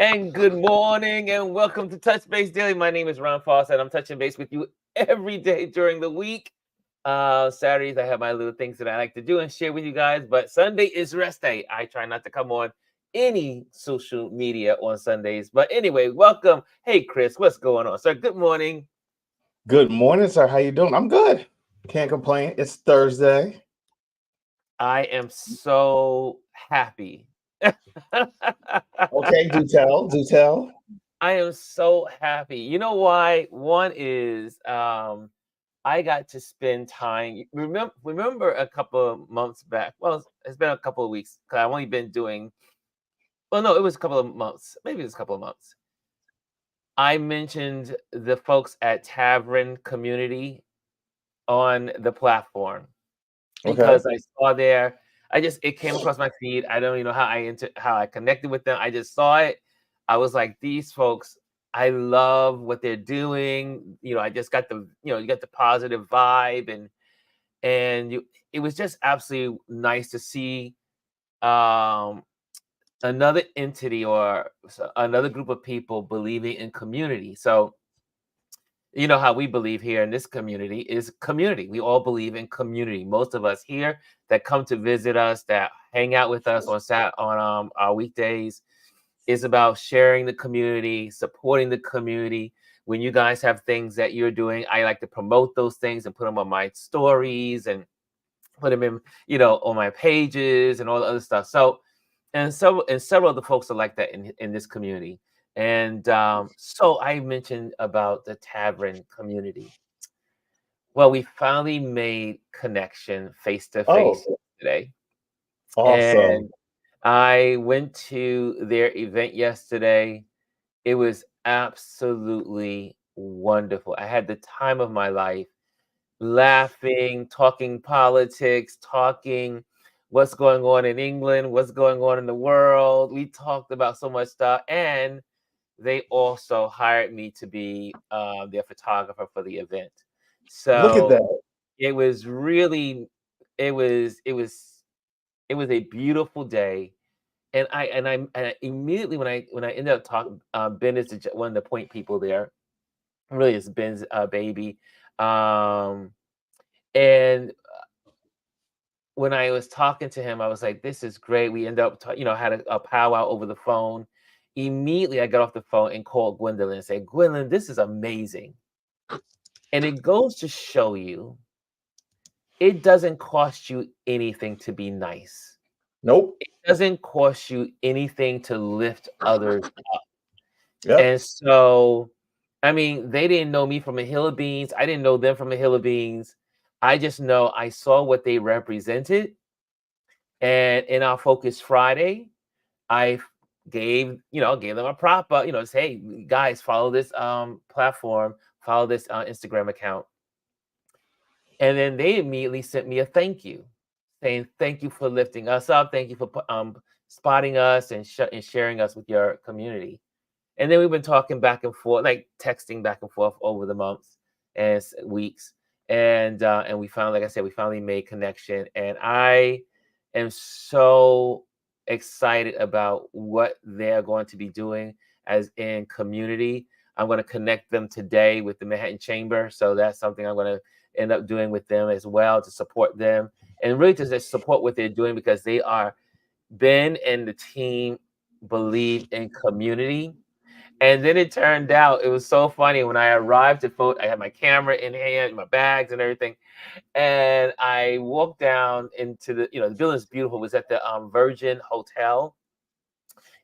And good morning and welcome to Touch Base Daily. My name is Ron Foss and I'm touching base with you every day during the week. Saturdays, I have my little things that I like to do and share with you guys, but Sunday is rest day. I try not to come on any social media on Sundays. But anyway, welcome. Hey, Chris, what's going on, sir? Good morning. Good morning, sir. How you doing? I'm good. Can't complain. It's Thursday. I am so happy. Okay, do tell. Do tell. I am so happy. You know why? One is I got to spend time. Remember a couple of months back. Well, it's been a couple of weeks because I've only been doing. Well, no, it was a couple of months. Maybe it was a couple of months. I mentioned the folks at Tavern Community on the platform Okay. because I saw there. It came across my feed. I don't even know how I connected with them. I just saw it. I was like, these folks. I love what they're doing. I just got you got the positive vibe and it was just absolutely nice to see um, another entity or another group of people believing in community. So you know how we believe here in this community is community. We all believe in community. Most of us here that come to visit us, that hang out with us on our weekdays, is about sharing the community, supporting the community. When you guys have things that you're doing, I like to promote those things and put them on my stories and put them in, on my pages and all the other stuff. So, and several of the folks are like that in this community. And so I mentioned about the Tavern community. Well, we finally made connection face to Oh, face today. awesome. And I went to their event yesterday. It was absolutely wonderful. I had the time of my life laughing, talking politics, talking what's going on in England, what's going on in the world. We talked about so much stuff. And they also hired me to be their photographer for the event. Look at So that. it was really, it was, it was, it was a beautiful day and I immediately when I ended up talking, Ben is one of the point people there. Really, is Ben's baby, um, and when I was talking to him, I was like, "This is great." We ended up, had a powwow over the phone. Immediately, I got off the phone and called Gwendolyn and said, "Gwendolyn, this is amazing," and it goes to show you, it doesn't cost you anything to be nice. Nope. It doesn't cost you anything to lift others. Yep. And so, I mean, they didn't know me from a hill of beans. I didn't know them from a hill of beans. I just know I saw what they represented. And in our Focus Friday, I gave them a prop, say, hey, guys, follow this platform, follow this Instagram account. And then they immediately sent me a thank you, saying thank you for lifting us up. Thank you for spotting us and sharing us with your community. And then we've been talking back and forth, like texting back and forth over the months and weeks. And we finally, like I said, we finally made connection. And I am so excited about what they're going to be doing as in community. I'm going to connect them today with the Manhattan Chamber. So that's something I'm going to end up doing with them as well to support them and really to just support what they're doing because Ben and the team believe in community. And then it turned out it was so funny when I arrived at Foot. I had my camera in hand, my bags and everything, and I walked down into the building's beautiful. It was at the Virgin Hotel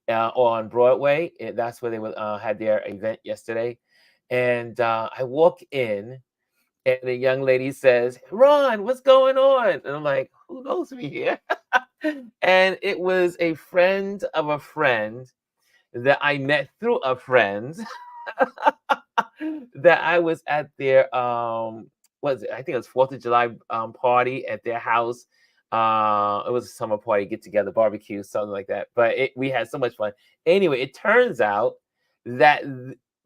on Broadway. That's where they had their event yesterday, and I walk in, and the young lady says, "Ron, what's going on?" And I'm like, "Who knows me here?" And it was a friend of a friend that I met through a friend that I was at their what is it? I think it was 4th of July party at their house. It was a summer party, get together, barbecue, something like that. But we had so much fun. Anyway, it turns out that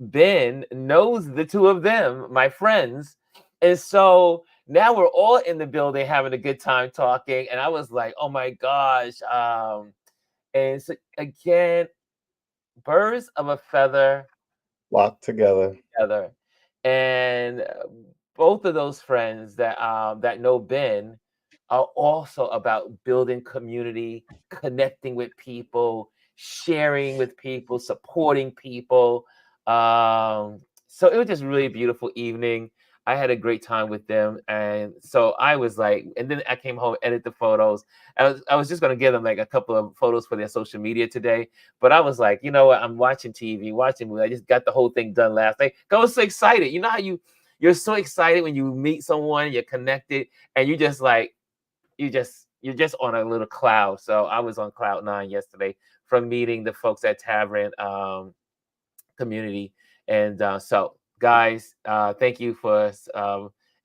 Ben knows the two of them, my friends. And so now we're all in the building having a good time talking. And I was like, oh my gosh. And so again, birds of a feather Locked together. together. And both of those friends that know Ben are also about building community, connecting with people, sharing with people, supporting people. So it was just really a beautiful evening. I had a great time with them, and so I was like, and then I came home, edit the photos. I was just gonna give them like a couple of photos for their social media today, but I was like, you know what? I'm watching TV, watching movie. I just got the whole thing done last night. I was so excited. You know how you're so excited when you meet someone, you're connected, and you just like you're just on a little cloud. So I was on cloud nine yesterday from meeting the folks at Tavern community. And so, guys, thank you for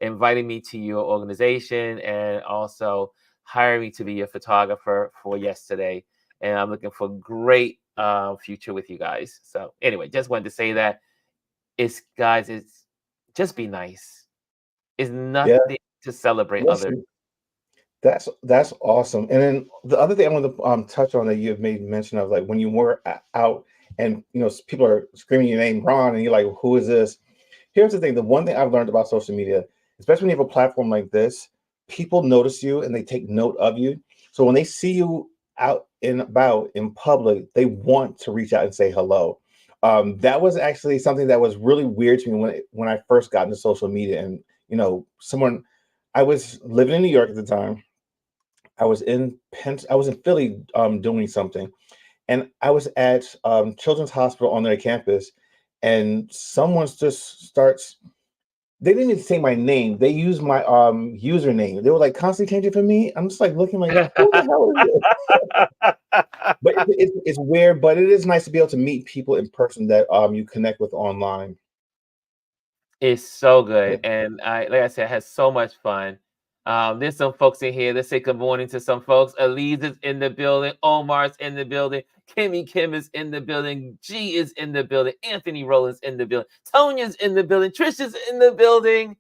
inviting me to your organization and also hiring me to be your photographer for yesterday. And I'm looking for great future with you guys. So anyway, just wanted to say that it's just be nice. It's Yeah. nothing to celebrate others. Listen, that's awesome. And then the other thing I want to touch on that you have made mention of, like when you were out and people are screaming your name, Ron, and you're like, who is this? Here's the thing: the one thing I've learned about social media, especially when you have a platform like this, people notice you and they take note of you. So when they see you out and about in public, they want to reach out and say hello. That was actually something that was really weird to me when I first got into social media. And someone, I was living in New York at the time. I was in Philly doing something, and I was at Children's Hospital on their campus, and someone just starts. They didn't even say my name. They used my username. They were like constantly changing for me. I'm just like looking like, who the hell is this? But it's weird, but it is nice to be able to meet people in person that you connect with online. It's so Yeah. good, and like I said, I had so much fun. There's some folks in here. Let's say good morning to some folks. Elise is in the building. Omar's in the building. Kimmy Kim is in the building. G is in the building. Anthony Rowland's in the building. Tonia's in the building. Trish is in the building.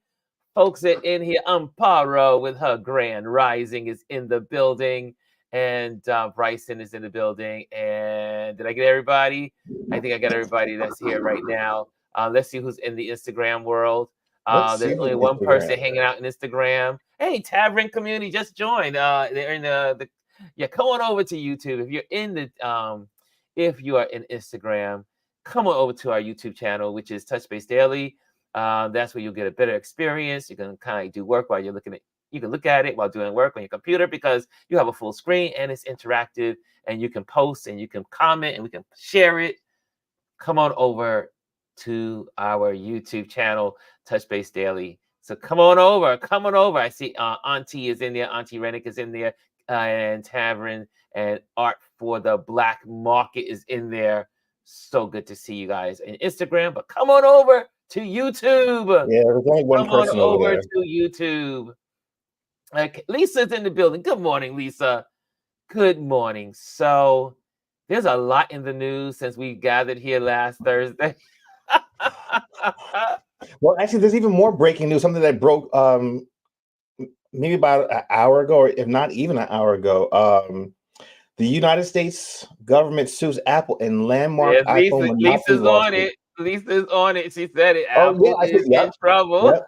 Folks are in here. Amparo with her grand rising is in the building, and Bryson is in the building. And did I get everybody? I think I got everybody that's here right now. Let's see who's in the Instagram world. Let's There's see only who's one person Instagram. hanging out in Instagram. Hey, Tavern community just joined. They're in the yeah. Come on over to YouTube if you're in the if you are in Instagram. Come on over to our YouTube channel, which is Touch Base Daily. That's where you'll get a better experience. You can kind of do work while you're looking at. You can look at it while doing work on your computer because you have a full screen and it's interactive, and you can post and you can comment and we can share it. Come on over to our YouTube channel, Touch Base Daily. So come on over, come on over. I see Auntie is in there, Auntie Rennick is in there, and Tavern and Art for the Black Market is in there. So good to see you guys in Instagram, but come on over to YouTube. Yeah, there's only one Come on person over over there. to YouTube. Okay, Lisa's in the building. Good morning, Lisa. Good morning. So there's a lot in the news since we gathered here last Thursday. Well, actually, there's even more breaking news. Something that broke maybe about an hour ago, or if not even an hour ago. The United States government sues Apple in landmark There's iPhone Lisa. monopoly Lisa's on lawsuit. it. Lisa's on it. She said it. Oh yeah, Apple I is think. in Yep, trouble. yep.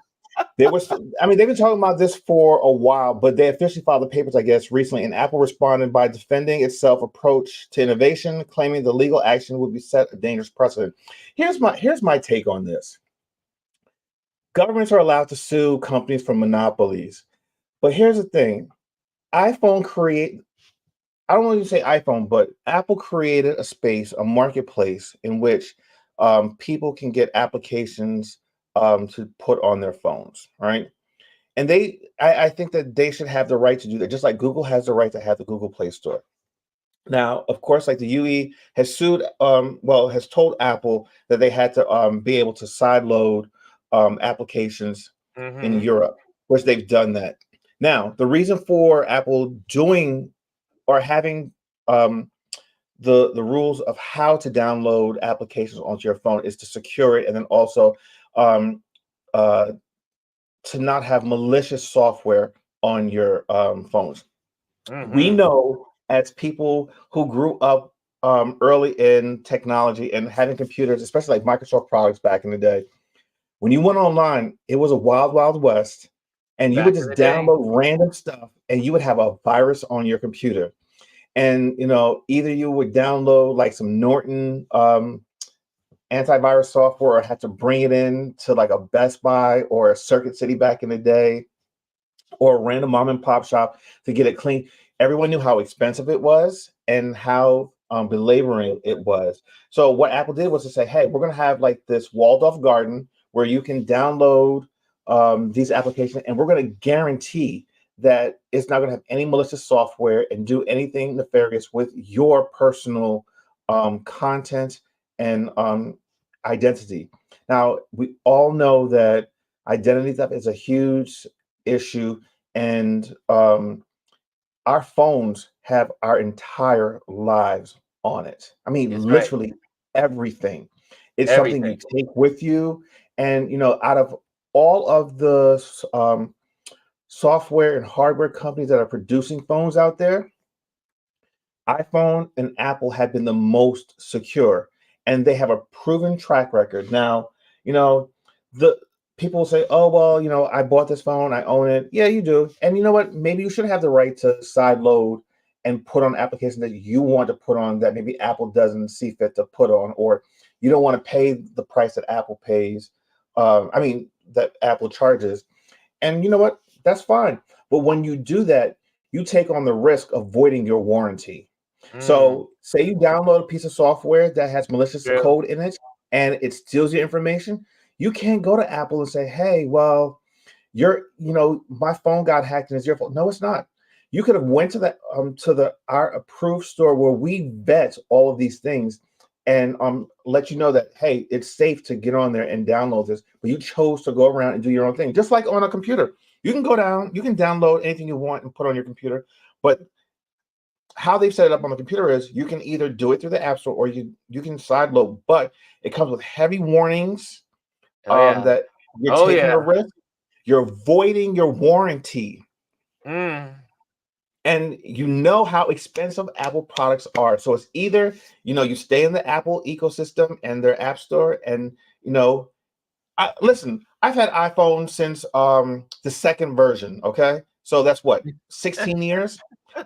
There was. I mean, they've been talking about this for a while, but they officially filed the papers, I guess, recently. And Apple responded by defending itself approach to innovation, claiming the legal action would be set a dangerous precedent. Here's my take on this. Governments are allowed to sue companies for monopolies, but here's the thing: iPhone create I don't want to say iPhone, but Apple created a space, a marketplace in which people can get applications to put on their phones, right? And I think that they should have the right to do that, just like Google has the right to have the Google Play Store. Now, of course, like the UE has sued, has told Apple that they had to be able to sideload applications in Mm-hmm. Europe, which they've done that. Now, the reason for Apple doing or having um, the rules of how to download applications onto your phone is to secure it, and then also um, uh, to not have malicious software on your phones. We Mm-hmm. know as people who grew up early in technology and having computers, especially like Microsoft products back in the day, when you went online, it was a wild, wild west, and you would Back in just the day. download random stuff, and you would have a virus on your computer. And either you would download like some Norton antivirus software, or had to bring it in to like a Best Buy or a Circuit City back in the day, or a random mom and pop shop to get it clean. Everyone knew how expensive it was and how belaboring it was. So what Apple did was to say, hey, we're going to have like this walled off garden where you can download these applications, and we're going to guarantee that it's not going to have any malicious software and do anything nefarious with your personal content and identity. Now, we all know that identity theft is a huge issue, and our phones have our entire lives on it. I mean, That's right. literally everything. It's something you Everything. take with you, and out of all of the software and hardware companies that are producing phones out there, iPhone and Apple have been the most secure, and they have a proven track record. Now, the people say, "Oh, well, I bought this phone, I own it." Yeah, you do. And you know what? Maybe you should have the right to side load and put on applications that you want to put on that maybe Apple doesn't see fit to put on, or you don't want to pay the price that Apple pays. That Apple charges. And you know what? That's fine. But when you do that, you take on the risk of voiding your warranty. Mm, So, say you download a piece of software that has malicious true. code in it and it steals your information, you can't go to Apple and say, "Hey, well, my phone got hacked and it's your fault." No, it's not. You could have went to the our approved store where we vet all of these things and let you know that, hey, it's safe to get on there and download this, but you chose to go around and do your own thing. Just like on a computer. You can go down, you can download anything you want and put on your computer, but how they've set it up on the computer is you can either do it through the app store, or you can side load, but it comes with heavy warnings Oh yeah. that you're Oh taking a yeah. risk, you're voiding your warranty, Mm. and you know how expensive Apple products are. So it's either you stay in the Apple ecosystem and their app store, and listen, I've had iPhone since the second version. Okay, so that's what, 16 years.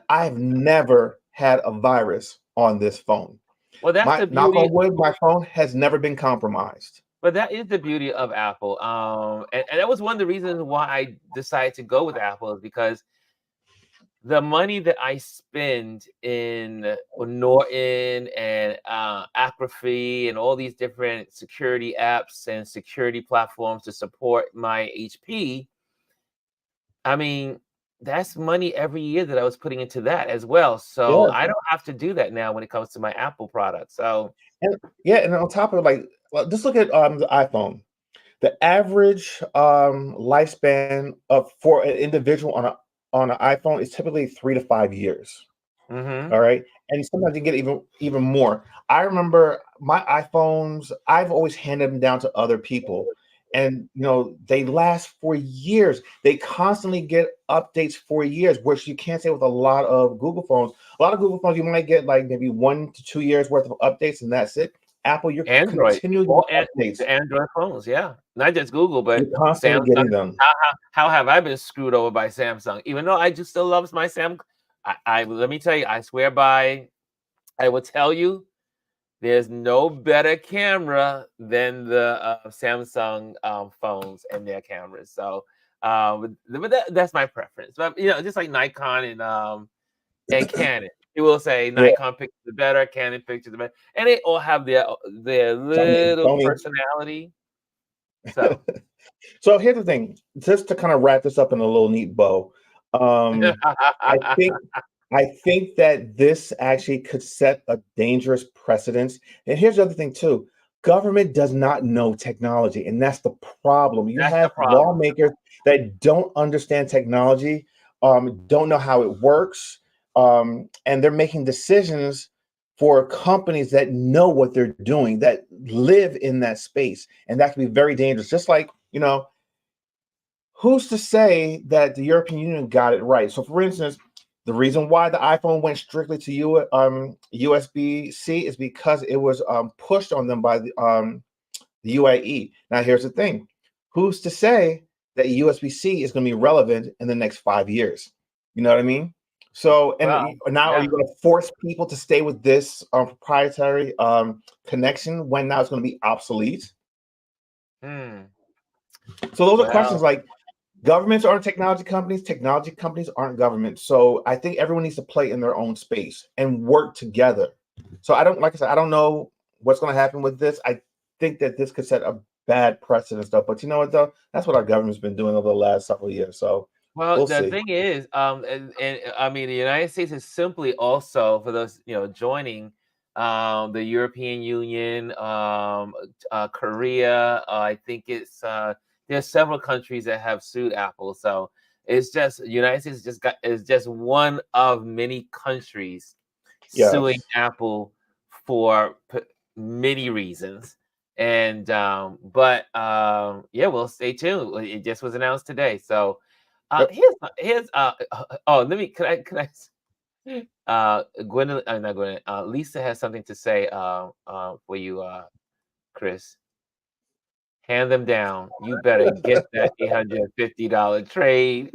I've never had a virus on this phone. Well, that's My the knock beauty. on wood, my phone has never been compromised. But that is the beauty of Apple. And that was one of the reasons why I decided to go with Apple, is because the money that I spend in Norton and Acrophie and all these different security apps and security platforms to support my HP, I mean, that's money every year that I was putting into that as well. So Yeah, I don't have to do that now when it comes to my Apple product. So and yeah, and on top of it, like, well, just look at the iPhone. The average lifespan of for an individual on an iPhone is typically 3 to 5 years. mhm. All right. And sometimes you get even more. I remember my iPhones, I've always handed them down to other people. And they last for years. They constantly get updates for years, which you can't say with a lot of Google phones. A lot of Google phones, you might get like maybe 1 to 2 years worth of updates, and that's it. Apple, you're Android, continually all getting updates. the Android phones, yeah. Not just Google, but You're constantly Samsung. getting them. How have I been screwed over by Samsung? Even though I just still loves my I let me tell you, I swear by, I will tell you, there's no better camera than the Samsung phones and their cameras. So, but that's my preference. But just like Nikon and Canon. It will say Yeah. Nikon pictures are better, Canon pictures are better, and they all have their Sony, little Sony. personality. So, So here's the thing, just to kind of wrap this up in a little neat bow. I think I think that this actually could set a dangerous precedence. And here's the other thing too. Government does not know technology, and that's the problem. You that's the have problem. lawmakers that don't understand technology, don't know how it works, and they're making decisions for companies that know what they're doing, that live in that space, and that can be very dangerous. Just like, who's to say that the European Union got it right? So, for instance, The reason why the iPhone went strictly to USB-C is because it was pushed on them by the UAE. Now, here's the thing: who's to say that USB-C is going to be relevant in the next 5 years? You know what I mean? So, and Well, now are yeah. you going to force people to stay with this proprietary connection when now it's going to be obsolete? Hmm. So, those are questions Well, like governments aren't technology companies aren't governments. So, I think everyone needs to play in their own space and work together. So, like I said, I don't know what's going to happen with this. I think that this could set a bad precedent and stuff. But you know what, though? That's what our government's been doing over the last several years. So, well, we'll the see. thing is, and I mean, the United States is simply also for those joining the European Union, Korea. I think it's there's several countries that have sued Apple. So it's just United States is just one of many countries suing Yes. Apple for many reasons. And but yeah, we'll stay tuned. It just was announced today. So Yep. here's oh, let me can I Gwendolyn, not Gwendolyn, Lisa has something to say for you, Chris. Hand them down. You better get that $850 trade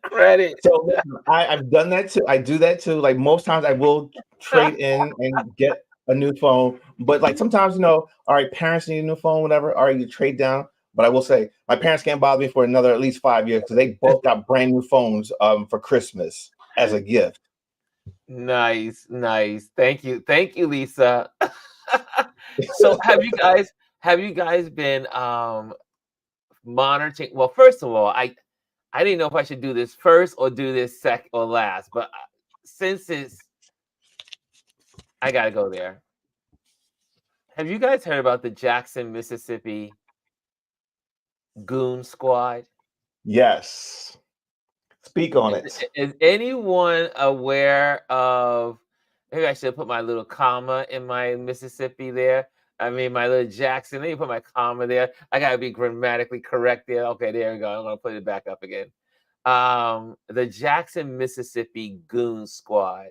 credit. So listen, I've done that too. I do that too. Like most times, I will trade in and get a new phone. But like sometimes, all right, parents need a new phone, whatever. All right, you trade down. But I will say, my parents can't bother me for another at least 5 years because they both got brand new phones for Christmas as a gift. Nice, nice. Thank you, Lisa. So have you guys been monitoring? Well, first of all, I didn't know if I should do this first or do this second or last, but since I gotta go there. Have you guys heard about the Jackson, Mississippi Goon Squad? Yes. Speak on it. Is anyone aware of? Maybe I should put my little comma in my Mississippi there. I mean, my little Jackson. Let me put my comma there. I gotta be grammatically correct there. Okay, there we go. I'm gonna put it back up again. The Jackson, Mississippi Goon Squad.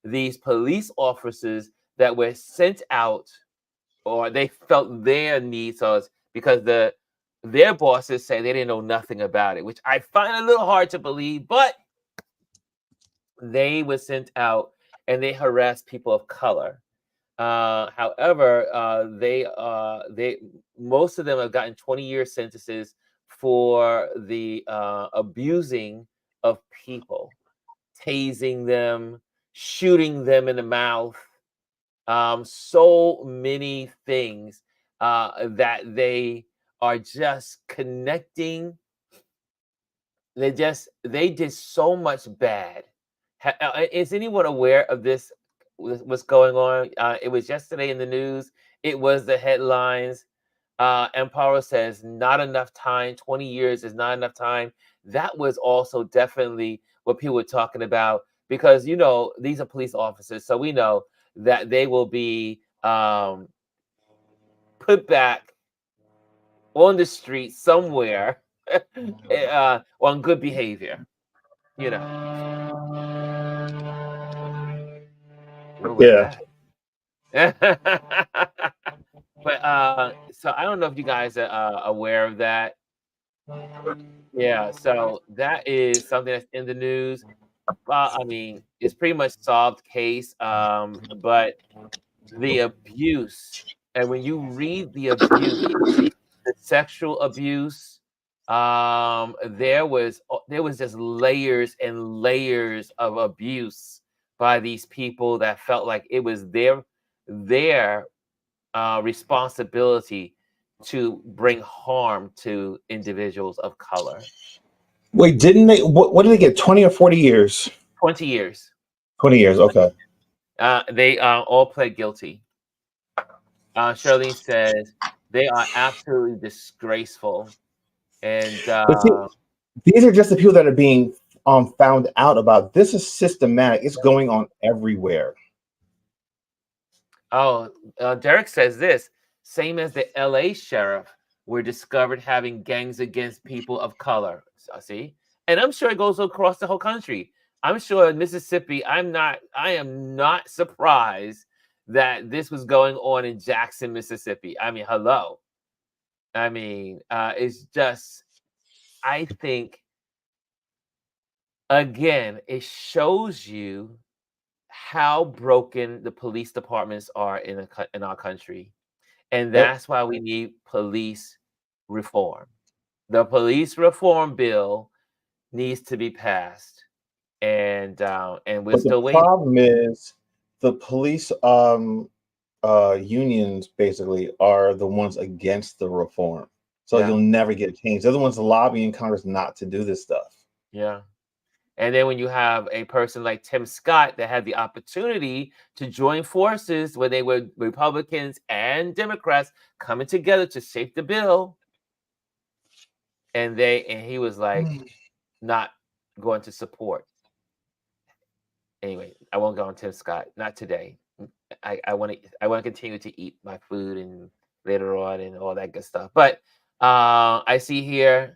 These police officers that were sent out, or they felt their needs was because their bosses say they didn't know nothing about it, which I find a little hard to believe, but they were sent out and they harassed people of color. However, they most of them have gotten 20-year sentences for the abusing of people, tasing them, shooting them in the mouth, so many things that they are just connecting. They did so much bad. Is anyone aware of this? What's going on? It was yesterday in the news. It was the headlines. Empower says not enough time. 20 years is not enough time. That was also definitely what people were talking about because these are police officers, so we know that they will be put back on the street somewhere on good behavior. You know, what was Yeah. that? But so I don't know if you guys are aware of that. Yeah, so that is something that's in the news. I mean, it's pretty much solved case. But the abuse, and when you read the abuse, the sexual abuse, there was just layers and layers of abuse by these people that felt like it was their responsibility to bring harm to individuals of color. Wait, didn't they? What did they get? 20 or 40 years? 20 years. 20 years. Okay. They all pled guilty. Charlene says they are absolutely disgraceful. And But see, these are just the people that are being found out about. This is systematic. It's going on everywhere. oh, Derek says this same as the LA sheriff were discovered having gangs against people of color. See? And I'm sure it goes across the whole country. I'm sure in Mississippi, I am not surprised that this was going on in Jackson, Mississippi. I mean, hello. I mean, it's just, I think, again, it shows you how broken the police departments are in our country. And Yep. that's why we need police reform. The police reform bill needs to be passed. And we're But the still waiting. problem is the police unions basically are the ones against the reform. So Yeah. you'll never get changed. They're the ones lobbying Congress not to do this stuff. Yeah. And then when you have a person like Tim Scott that had the opportunity to join forces when they were Republicans and Democrats coming together to shape the bill, and he was like not going to support. Anyway, I won't go on Tim Scott. Not today. I want to continue to eat my food and later on and all that good stuff. But I see here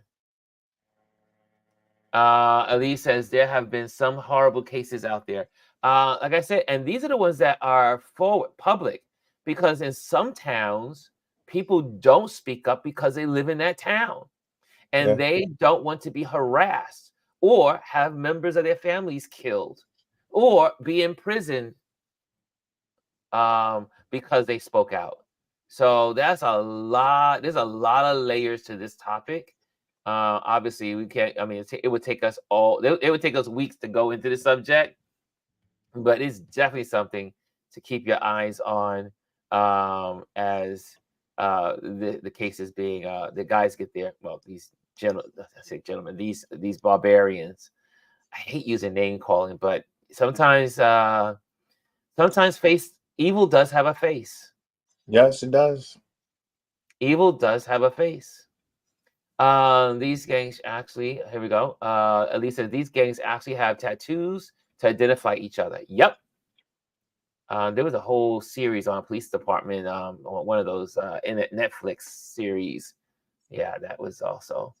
Elise says there have been some horrible cases out there. Like I said, and these are the ones that are forward public, because in some towns, people don't speak up because they live in that town and Yeah. they don't want to be harassed or have members of their families killed or be in prison because they spoke out. So that's a lot. There's a lot of layers to this topic. Obviously, we can't. I mean, it would take us it would take us weeks to go into the subject, but it's definitely something to keep your eyes on as the cases being the guys get there. Well, these gentlemen, these barbarians. I hate using name calling, but sometimes evil does have a face. Yes, it does. Evil does have a face. These gangs actually, here we go. Elisa, these gangs actually have tattoos to identify each other. Yep. There was a whole series on police department, on one of those in a Netflix series. Yeah, that was also.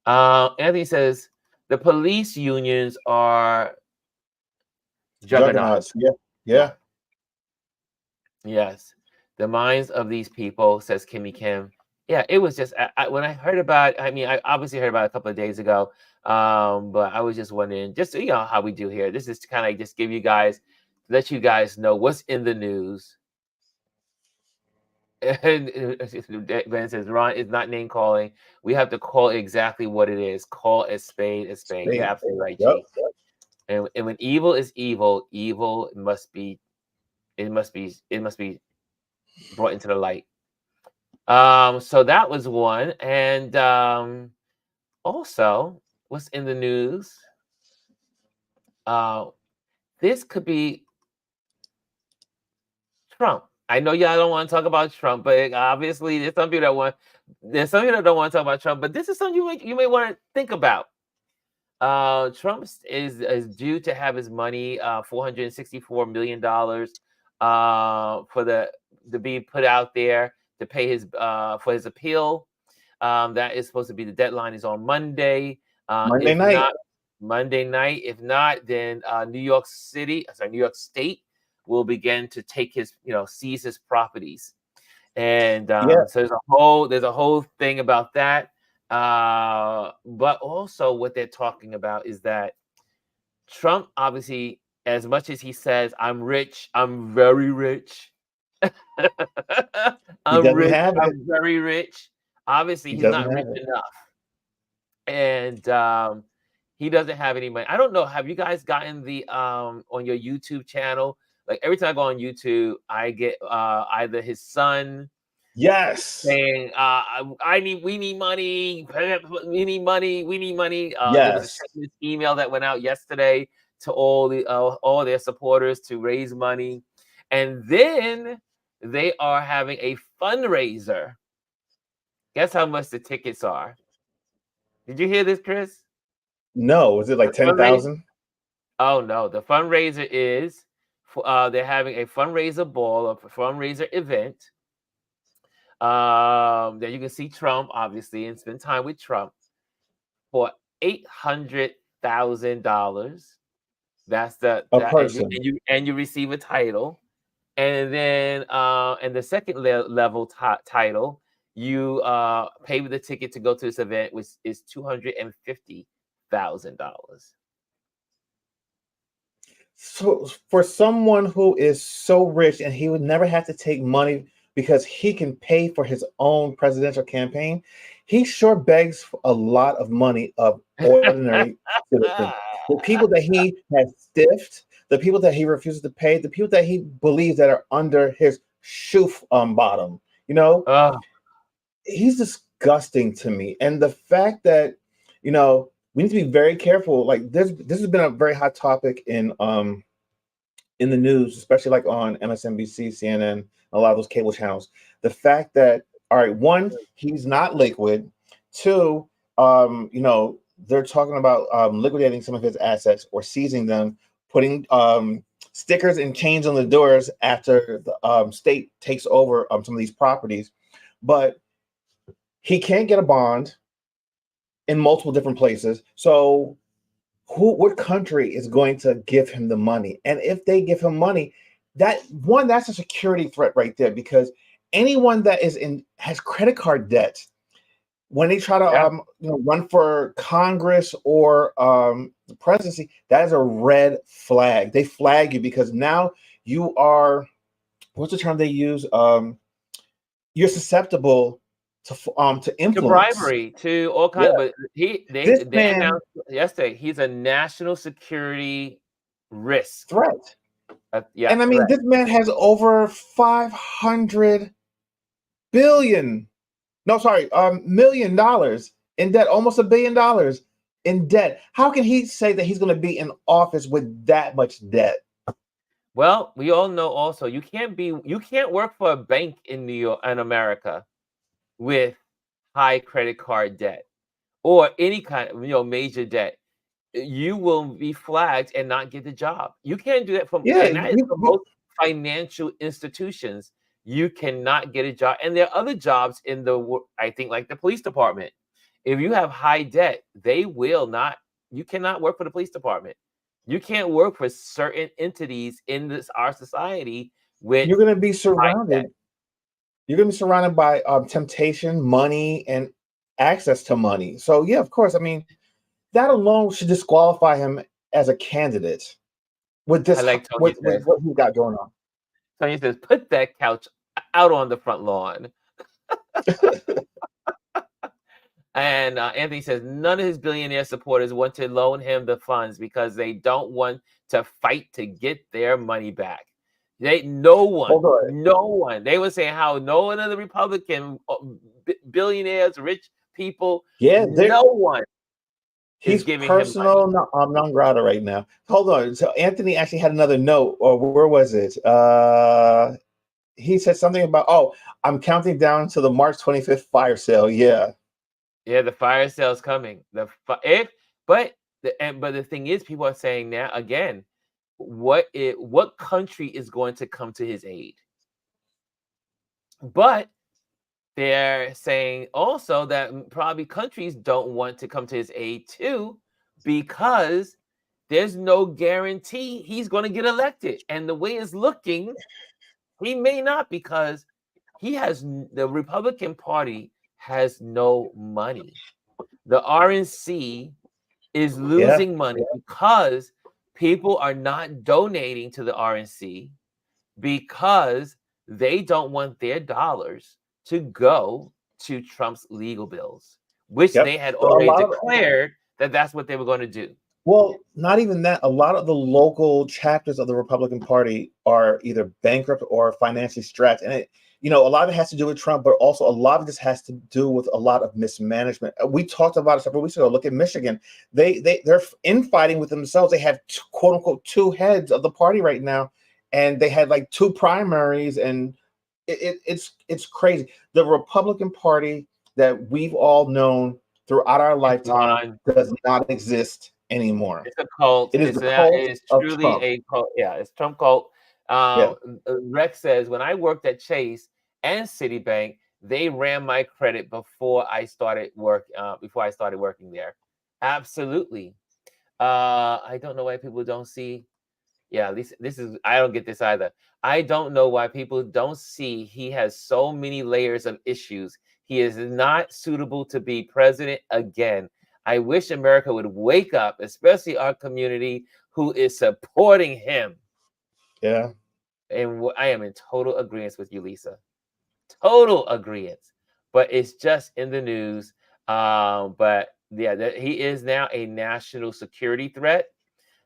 Anthony says the police unions are juggernauts. Yeah. Yeah. Yes. The minds of these people, says Kimmy Kim. Yeah, it was just when I heard about. I mean, I obviously heard about it a couple of days ago, but I was just wondering, just how we do here. This is to kind of just give you guys, let you guys know what's in the news. And Ben says, Ron, it's not name calling. We have to call it exactly what it is. Call a spade a spade. You're absolutely right, Yep. G. And when evil is evil, evil must be brought into the light. So that was one. And also, what's in the news? This could be Trump. I know y'all don't want to talk about Trump, but obviously there's some people that don't want to talk about Trump, but this is something you may want to think about. Trump is due to have his money, $464 million, to be put out there to pay his for his appeal. That is supposed to be, the deadline is on Monday. Monday night. Not Monday night. If not, then New York State will begin to take seize his properties. And so there's a whole thing about that. But also what they're talking about is that Trump, obviously, as much as he says, I'm rich, I'm very rich. I'm very rich. Obviously, he's not rich enough. And he doesn't have any money. I don't know. Have you guys gotten the on your YouTube channel? Like every time I go on YouTube, I get either his son, yes, saying we need money. Yes. There was a email that went out yesterday to all their supporters to raise money, and then they are having a fundraiser. Guess how much the tickets are? Did you hear this, Chris? No, was it like 10,000? Oh no, the fundraiser is they're having a fundraiser ball, a fundraiser event. That you can see Trump, obviously, and spend time with Trump for $800,000. That's A and person. you receive a title, and then and the second level title, you pay with the ticket to go to this event, which is $250,000. So for someone who is so rich and he would never have to take money because he can pay for his own presidential campaign, he sure begs for a lot of money of ordinary citizens. The people that he has stiffed, the people that he refuses to pay, the people that he believes that are under his shoe bottom. You know, Oh, he's disgusting to me. And the fact that, we need to be very careful. Like this has been a very hot topic in the news, especially like on MSNBC, CNN, a lot of those cable channels. The fact that, all right, one, he's not liquid. Two, they're talking about liquidating some of his assets or seizing them, putting stickers and chains on the doors after the state takes over some of these properties. But he can't get a bond in multiple different places. So what country is going to give him the money? And if they give him money, that's a security threat right there, because anyone that has credit card debt, when they try to yeah. run for Congress or the presidency, that is a red flag. They flag you because now you are, what's the term they use? You're susceptible to To influence. bribery, to all Yeah, kinds of, but this they man announced yesterday he's a national security risk. threat. Yeah, And I mean, threat. this man has over 500 billion, no, sorry, $1 million in debt, almost $1 billion in debt. How can he say that he's going to be in office with that much debt? Well, we all know also you can't work for a bank in New York and America with high credit card debt or any kind of major debt. You will be flagged and not get the job. You can't do that Yeah, and that is for most financial institutions. You cannot get a job. And there are other jobs I think, like the police department. If you have high debt, you cannot work for the police department. You can't work for certain entities in our society with you're going to be high debt. surrounded. You're going to be surrounded by temptation, money, and access to money. So yeah, of course. I mean, that alone should disqualify him as a candidate with I this like Tony with says. what he's got going on. Tony says, put that couch out on the front lawn. And Anthony says none of his billionaire supporters want to loan him the funds because they don't want to fight to get their money back. No Hold on. one. They were saying how no one of the Republican billionaires, rich people, Yeah, no one is he's giving him money. personal non grata right now. Hold on. So Anthony actually had another note, or where was it? He said something about, oh, I'm counting down to the March 25th fire sale. Yeah. Yeah, the fire sale's coming. But the thing is, people are saying now again, what country is going to come to his aid? But they're saying also that probably countries don't want to come to his aid too, because there's no guarantee he's going to get elected. And the way it's looking, he may not, because the Republican Party has no money. The RNC is Yeah. losing money because people are not donating to the RNC because they don't want their dollars to go to Trump's legal bills, which Yep. they had So a already lot of declared that that's what they were going to do. Well, not even that. A lot of the local chapters of the Republican Party are either bankrupt or financially strapped. And a lot of it has to do with Trump, but also a lot of this has to do with a lot of mismanagement. We talked about it several weeks ago. Look at Michigan. They're infighting with themselves. They have quote unquote two heads of the party right now, and they had like two primaries, and it's crazy. The Republican Party that we've all known throughout our lifetime does not exist anymore. It's a cult. It is the cult It is of truly Trump. a cult. Yeah, it's Trump cult. Yeah. Rex says, when I worked at Chase and Citibank, they ran my credit before I started working there. Absolutely. I don't know why people don't see. Yeah, at least this is, I don't get this either. I don't know why people don't see he has so many layers of issues. He is not suitable to be president again. I wish America would wake up, especially our community who is supporting him. Yeah. And I am in total agreement with you, Lisa. Total agreement. But it's just in the news. But yeah, he is now a national security threat,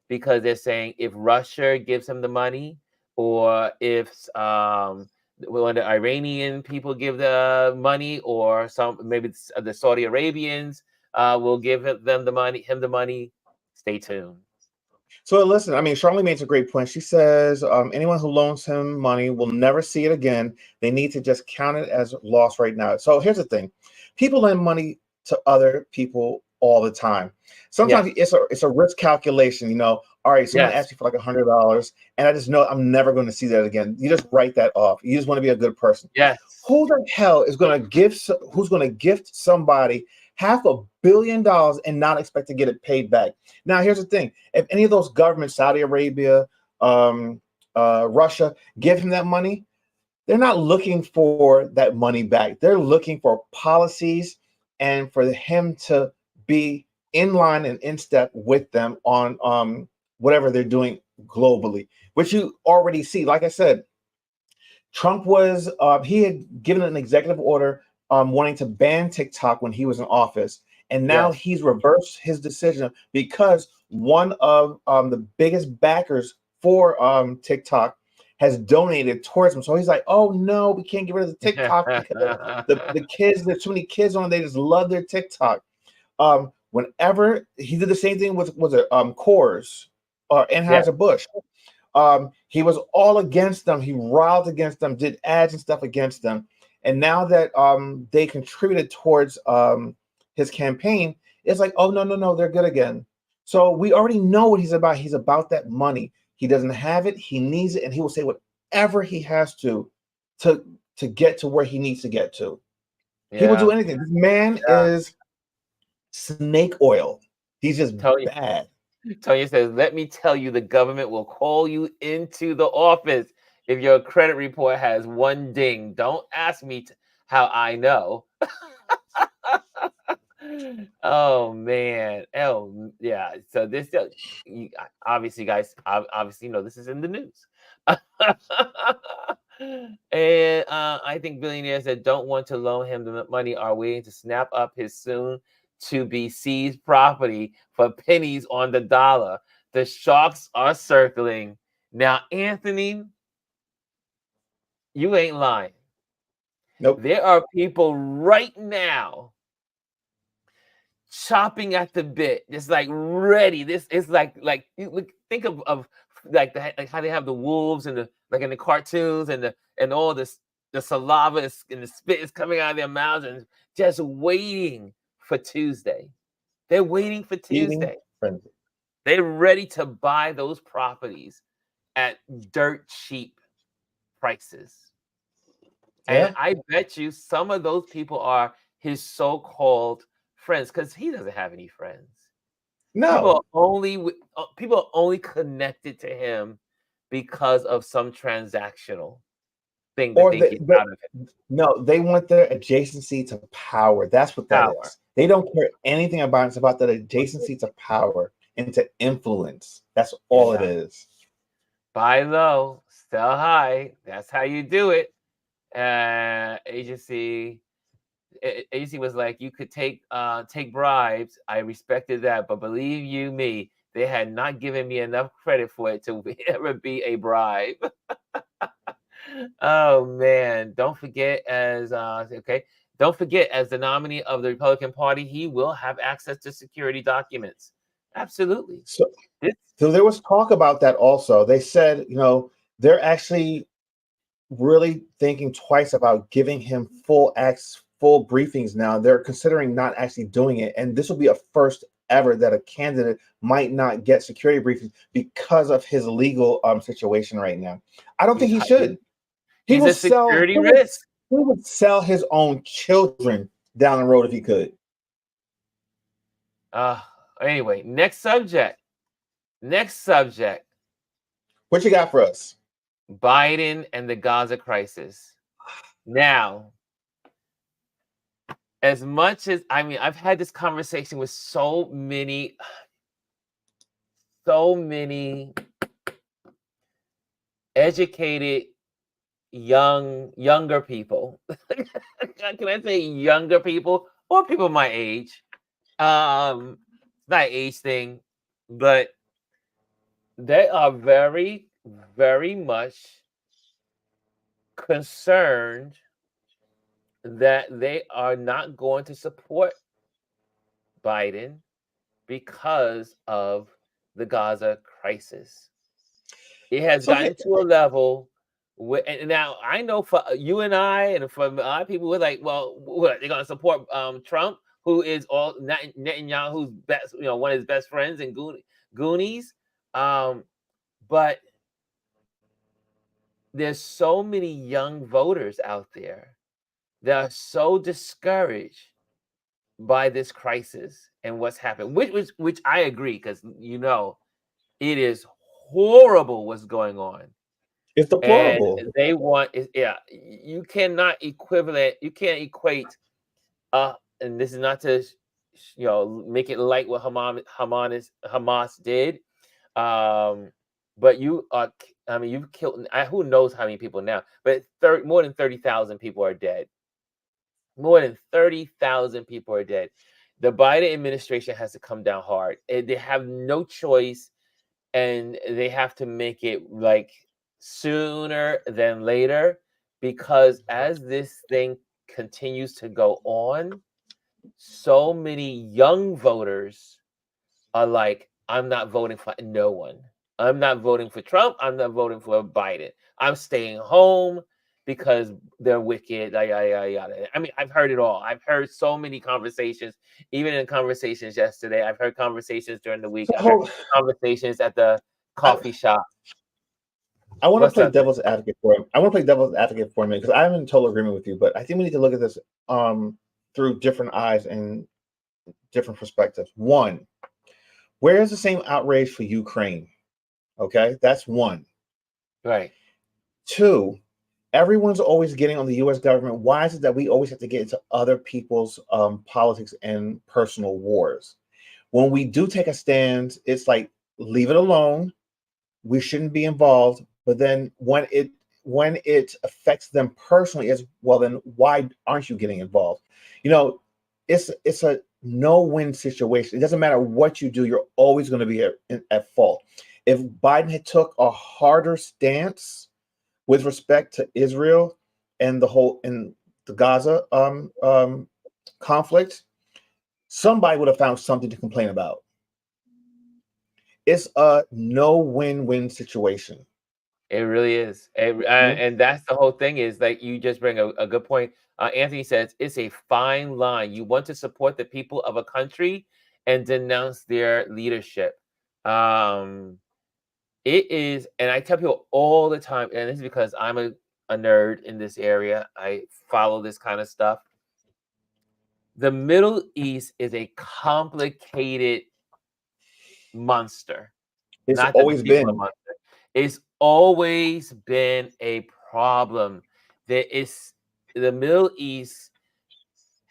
because they're saying if Russia gives him the money, or if when the Iranian people give the money, or maybe the Saudi Arabians will give them the money, stay tuned. So listen, I mean, Charlie makes a great point. She says anyone who loans him money will never see it again. They need to just count it as loss right now. So here's the thing: people lend money to other people all the time. Sometimes Yes. it's a risk calculation. You know, all right, someone Yes. asks you for like $100, and I just know I'm never going to see that again. You just write that off. You just want to be a good person. Yes. Who the hell is going to who's going to gift somebody $500 million and not expect to get it paid back? Now, here's the thing: if any of those governments, Saudi Arabia, Russia, give him that money, they're not looking for that money back. They're looking for policies and for him to be in line and in step with them on whatever they're doing globally, which you already see. Like I said, Trump was he had given an executive order wanting to ban TikTok when he was in office, and now Yes. he's reversed his decision because one of the biggest backers for TikTok has donated towards him. So he's like, "Oh no, we can't get rid of the TikTok because the kids, there's too many kids on it. They just love their TikTok." Whenever he did the same thing with Coors or Yeah. Anheuser-Busch. He was all against them. He riled against them, did ads and stuff against them. And now that they contributed towards his campaign, it's like, oh no, they're good again. So we already know what he's about. He's about that money. He doesn't have it. He needs it, and he will say whatever he has to get to where he needs to get to. He will do Yeah. anything. This man is snake oil. He's just Tony, bad. Tony says, let me tell you, the government will call you into the office if your credit report has one ding. Don't ask me how I know. Oh man. Oh yeah. So this obviously, guys, obviously, this is in the news. And I think billionaires that don't want to loan him the money are waiting to snap up his soon to be seized property for pennies on the dollar. The sharks are circling. Now, Anthony, you ain't lying. Nope. There are people right now chopping at the bit, just like ready. This is like think of like how they have the wolves and the like in the cartoons, and all this, the saliva and the spit is coming out of their mouths and just waiting for Tuesday. They're waiting for Eating Tuesday. frenzy. They're ready to buy those properties at dirt cheap prices. And Yeah. I bet you some of those people are his so-called friends, because he doesn't have any friends. People No. are only connected to him because of some transactional thing that Or they get out of it. no, they want their adjacency to power. That's what that Power. is. They don't care anything about it. It's about that adjacency to power and to influence. That's all it Yeah. is. Buy low, sell high. That's how you do it. Agency was like, you could take bribes. I respected that, but believe you me, they had not given me enough credit for it to ever be a bribe. Oh man, don't forget, as the nominee of the Republican Party, he will have access to security documents. Absolutely. So, This, so there was talk about that also. They said, they're actually really thinking twice about giving him full briefings now. They're considering not actually doing it. And this will be a first ever that a candidate might not get security briefings because of his legal situation right now. I don't think he should. He he's will a security risk. he would sell his own children down the road if he could. Anyway, next subject. Next subject: What you got for us? Biden and the Gaza crisis. Now, as much as I've had this conversation with so many educated younger people. Can I say younger people or people my age? It's not an age thing, but they are very, very much concerned that they are not going to support Biden because of the Gaza crisis. It has So here, gotten to a level where, and now I know for you and I, and for a lot of people, we're like, well, what, they're going to support Trump, who is all Netanyahu's best, one of his best friends and Goonies. But there's so many young voters out there that are so discouraged by this crisis and what's happened, which I agree, because it is horrible what's going on. it's And deplorable. they want you cannot equate and this is not to make it like what Hamas did, but you've killed, who knows how many people now, but more than 30,000 people are dead. More than 30,000 people are dead. The Biden administration has to come down hard. They have no choice, and they have to make it like sooner than later, because as this thing continues to go on, so many young voters are like, I'm not voting for no one. I'm not voting for Trump. I'm not voting for Biden. I'm staying home because they're wicked. Yada, yada. I mean, I've heard it all. I've heard so many conversations, even in conversations yesterday. I've heard conversations during the week. I've heard So conversations at the I, coffee shop. I want to What's play up? devil's advocate for him. I want to play devil's advocate for him because I'm in total agreement with you. But I think we need to look at this through different eyes and different perspectives. One, where is the same outrage for Ukraine? Okay, that's one. Right. Two, everyone's always getting on the U.S. government. Why is it that we always have to get into other people's politics and personal wars? When we do take a stand, it's like, leave it alone. We shouldn't be involved. But then when it affects them personally, as well, then why aren't you getting involved? You know, it's a no-win situation. It doesn't matter what you do, you're always going to be at fault. If Biden had took a harder stance with respect to Israel and the Gaza conflict, somebody would have found something to complain about. It's a no win-win situation. It really is. And that's the whole thing, is like, you just bring a good point. Anthony says it's a fine line. You want to support the people of a country and denounce their leadership. It is, and I tell people all the time, and this is because I'm a nerd in this area. I follow this kind of stuff. The Middle East is a complicated monster. It's Not that the always people are been. monsters. It's always been a problem. The Middle East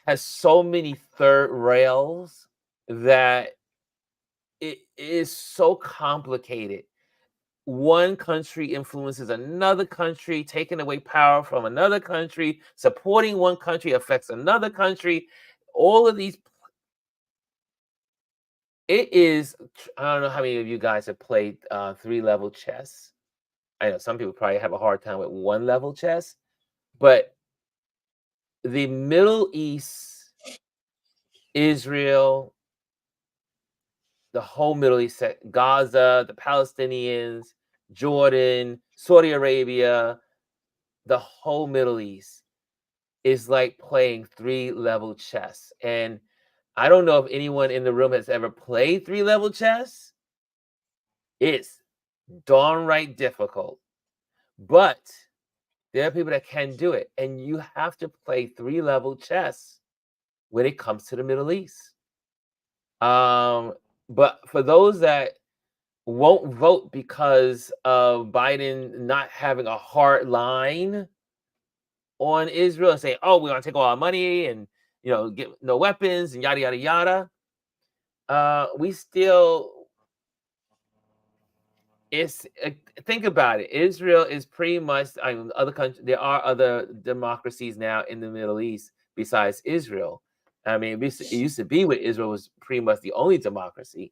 has so many third rails that it is so complicated. One country influences another country, taking away power from another country, supporting one country affects another country. All of these, it is, I don't know how many of you guys have played 3-level chess. I know some people probably have a hard time with 1-level chess, but the Middle East, Israel, the whole Middle East, Gaza, the Palestinians, Jordan, Saudi Arabia, the whole Middle East is like playing 3-level chess. And I don't know if anyone in the room has ever played 3-level chess. It's downright difficult, but there are people that can do it. And you have to play 3-level chess when it comes to the Middle East. But for those that won't vote because of Biden not having a hard line on Israel and saying, "Oh, we want to take all our money and get no weapons and yada yada yada." We still, it's think about it. Israel is pretty much, I mean, other countries. There are other democracies now in the Middle East besides Israel. I mean, it used to be where Israel was pretty much the only democracy,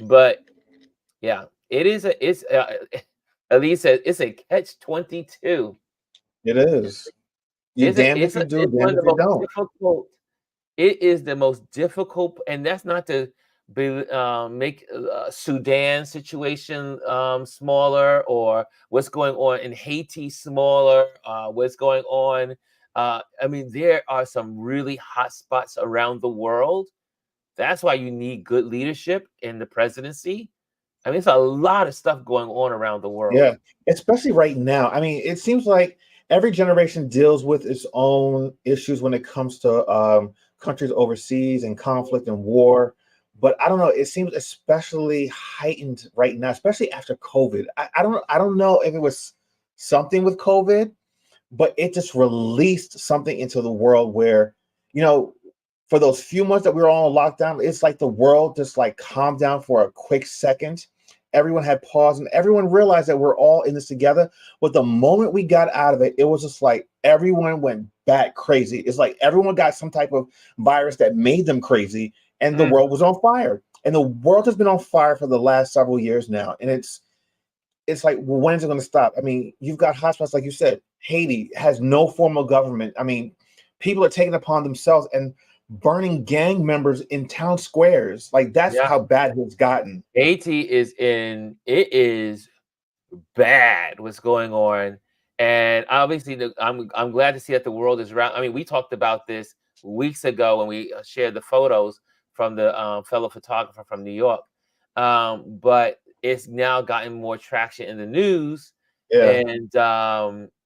but yeah, it is a. It's Elise said it's a catch-22. It is. You damned if you do, It's one damned of the if you most don't. difficult. It is the most difficult, and that's not to make Sudan situation smaller, or what's going on in Haiti smaller. What's going on? I mean, there are some really hot spots around the world. That's why you need good leadership in the presidency. I mean, it's a lot of stuff going on around the world. Yeah, especially right now. I mean, it seems like every generation deals with its own issues when it comes to countries overseas and conflict and war. But I don't know. It seems especially heightened right now, especially after COVID. I don't know if it was something with COVID, but it just released something into the world where, you know, for those few months that we were all on lockdown, it's like the world just like calmed down for a quick second. Everyone had pause and everyone realized that we're all in this together. But the moment we got out of it, it was just like everyone went back crazy. It's like everyone got some type of virus that made them crazy, and the world was on fire. And the world has been on fire for the last several years now. And it's like, well, when is it going to stop? I mean, you've got hotspots, like you said. Haiti has no formal government. I mean, people are taking upon themselves and burning gang members in town squares. Like, that's Yeah, how bad it's gotten. Haiti it is bad what's going on, and obviously I'm glad to see that the world is around. I mean, we talked about this weeks ago when we shared the photos from the fellow photographer from New York, but it's now gotten more traction in the news, Yeah. and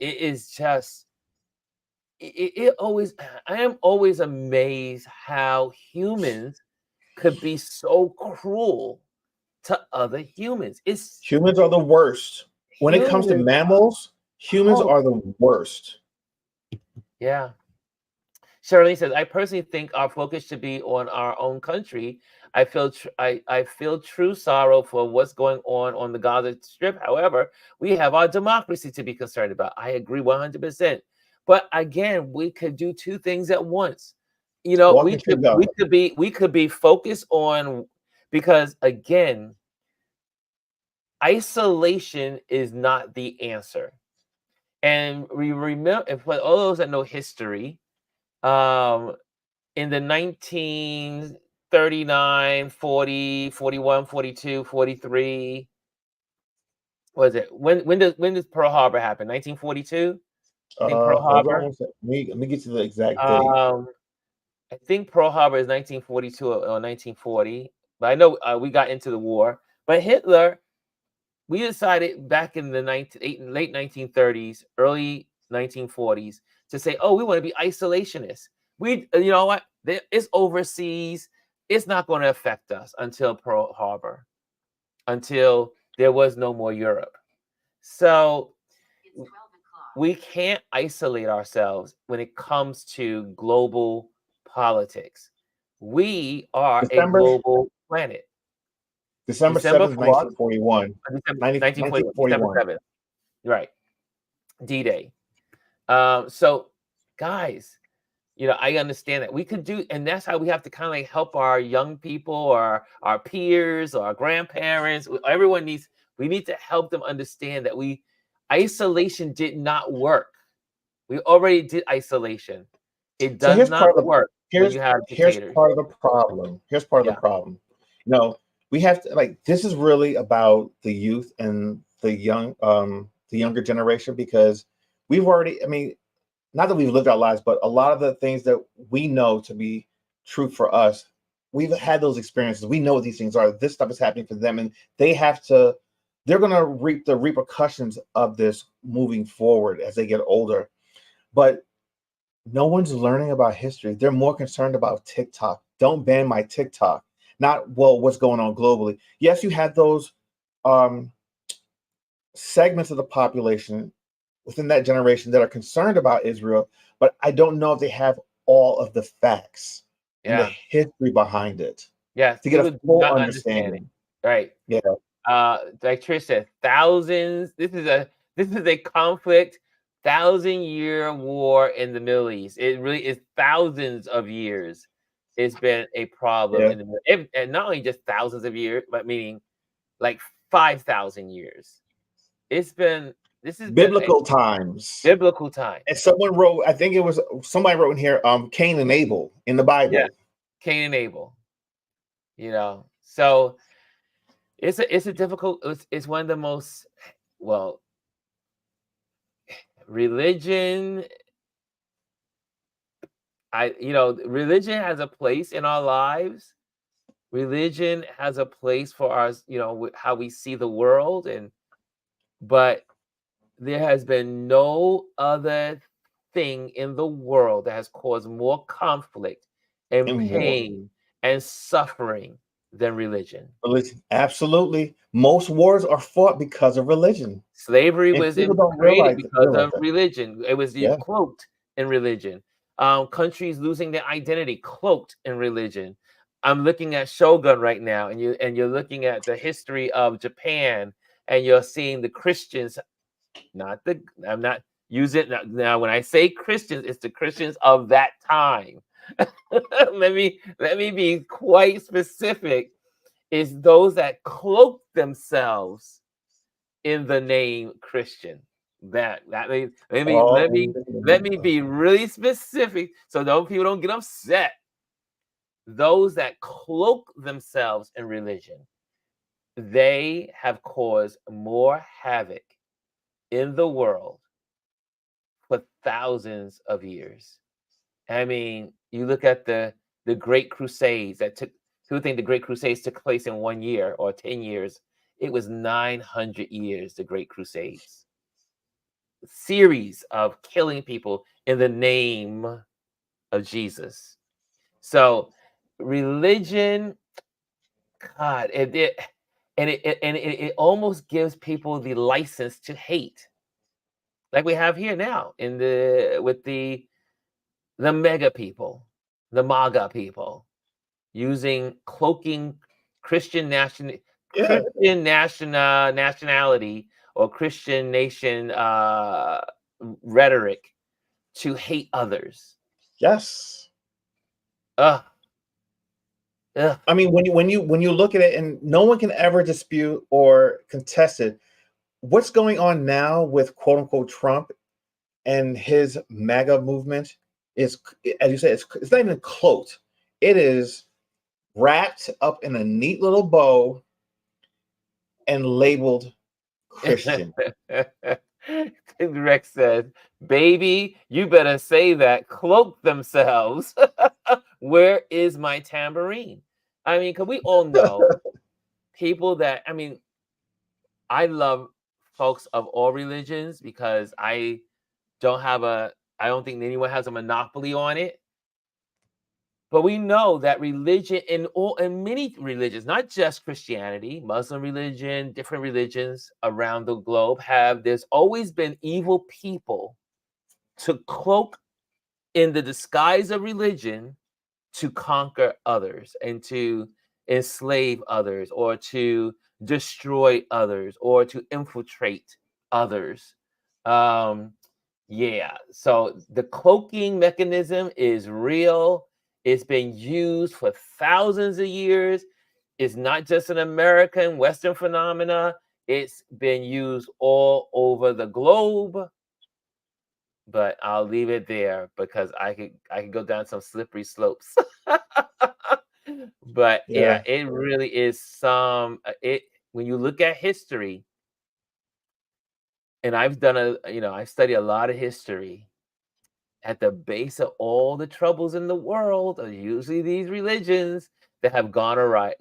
it is just it always. I am always amazed how humans could be so cruel to other humans. It's Humans are the worst. When it comes to humans. mammals, humans Oh, are the worst. yeah. Shirley says, I personally think our focus should be on our own country. I feel true sorrow for what's going on the Gaza Strip. However, we have our democracy to be concerned about. I agree 100%. But again, we could do two things at once. You know, Walking shit down. we could be focused on, because again, isolation is not the answer. And we remember, for all those that know history, um, in the 1939, 40, 41, 42, 43, was it? When does Pearl Harbor happen? 1942? I think Pearl Hold on Harbor. one second. Let me get to the exact date. Um, I think Pearl Harbor is 1942 or 1940. But I know we got into the war. But Hitler, we decided back in the late 1930s, early 1940s, to say, oh, we want to be isolationists. You know what? It's overseas. It's not going to affect us until Pearl Harbor, until there was no more Europe. So we can't isolate ourselves when it comes to global politics. We are a December global planet. December December 7th, 4th, 1941. 1941, December 1941. 7th. Right. D-Day. So guys, I understand that we could do, and that's how we have to kind of like help our young people or our peers or our grandparents. We need to help them understand that isolation did not work. We already did isolation. It So does here's part not of the work when here's you have here's dictators. part of the problem. Here's part of the Yeah. problem. We have to, like, this is really about the youth and the younger generation, because we've already, I mean, not that we've lived our lives, but a lot of the things that we know to be true for us, we've had those experiences. We know what these things are. This stuff is happening for them, and they're going to reap the repercussions of this moving forward as they get older. But no one's learning about history. They're more concerned about TikTok. Don't ban my TikTok. Not, well, what's going on globally. Yes, you had those segments of the population within that generation that are concerned about Israel, but I don't know if they have all of the facts and the Yeah. history behind it Yes. to get People a do full not understand it. understanding. Right. Yeah. Like Trish said, thousands. This is a conflict, 1,000-year war in the Middle East. It really is thousands of years. It's been a problem Yeah. in the Middle, and not only just thousands of years, but meaning like 5,000 years. This has been a Biblical times. biblical time. And someone wrote, I think it was somebody wrote in here, Cain and Abel in the Bible. Yeah, Cain and Abel. So it's a difficult. It's one of the most religion. Religion has a place in our lives. Religion has a place for us, how we see the world, but there has been no other thing in the world that has caused more conflict and And war. pain and suffering than religion. Religion. Absolutely. Most wars are fought because of religion. Slavery And was people don't created because realize of that. religion. It was Yeah. cloaked in religion. Countries losing their identity cloaked in religion. I'm looking at Shogun right now, and you're looking at the history of Japan, and you're seeing the Christians. I'm not using now. When I say Christians, it's the Christians of that time. let me be quite specific. Is those that cloak themselves in the name Christian. Let me be really specific so people don't get upset. Those that cloak themselves in religion, they have caused more havoc in the world for thousands of years. I mean, you look at the Great Crusades people think the Great Crusades took place in 1 year or 10 years. It was 900 years, the Great Crusades. Series of killing people in the name of Jesus. So religion, God, it almost gives people the license to hate, like we have here now with the mega people, the MAGA people, cloaking Christian nationality or Christian nation rhetoric to hate others. Yes. Ugh. I mean, when you look at it, and no one can ever dispute or contest it, what's going on now with quote unquote Trump and his MAGA movement is, as you said, it's not even cloaked. It is wrapped up in a neat little bow and labeled Christian. Rex said, "Baby, you better say that. Cloak themselves. Where is my tambourine?" I mean, because we all know people that, I love folks of all religions because I don't think anyone has a monopoly on it. But we know that religion in many religions, not just Christianity, Muslim religion, different religions around the globe there's always been evil people to cloak in the disguise of religion to conquer others and to enslave others or to destroy others or to infiltrate others. So the cloaking mechanism is real. It's been used for thousands of years. It's not just an American Western phenomena. It's been used all over the globe. But I'll leave it there because I could go down some slippery slopes. But yeah, it really is when you look at history, and I've studied a lot of history. At the base of all the troubles in the world are usually these religions that have gone awry,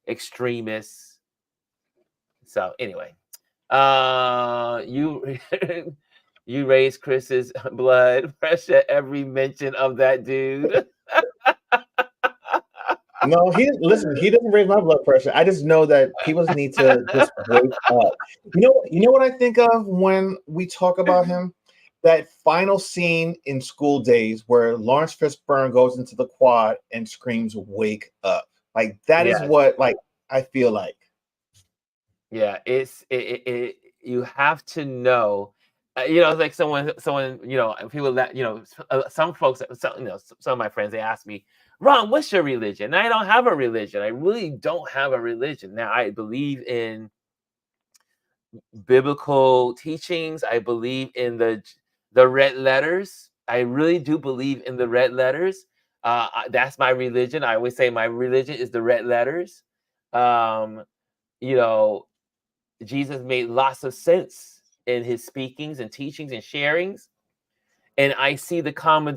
extremists. So anyway, you you raised Chris's blood pressure every mention of that dude. No, he doesn't raise my blood pressure. I just know that people just need to just wake up. You know what I think of when we talk about him? That final scene in School Days where Lawrence Fishburne goes into the quad and screams, "Wake up." Like that is Yes. what like I feel like. Yeah, you have to know, you know, like someone, you know, people that, you know, some folks, some, you know, some of my friends, they ask me, Ron, what's your religion? I don't have a religion. I really don't have a religion. Now, I believe in biblical teachings. I believe in the red letters. I really do believe in the red letters. That's my religion. I always say my religion is the red letters. Um, you know, Jesus made lots of sense in his speakings and teachings and sharings. And I see the common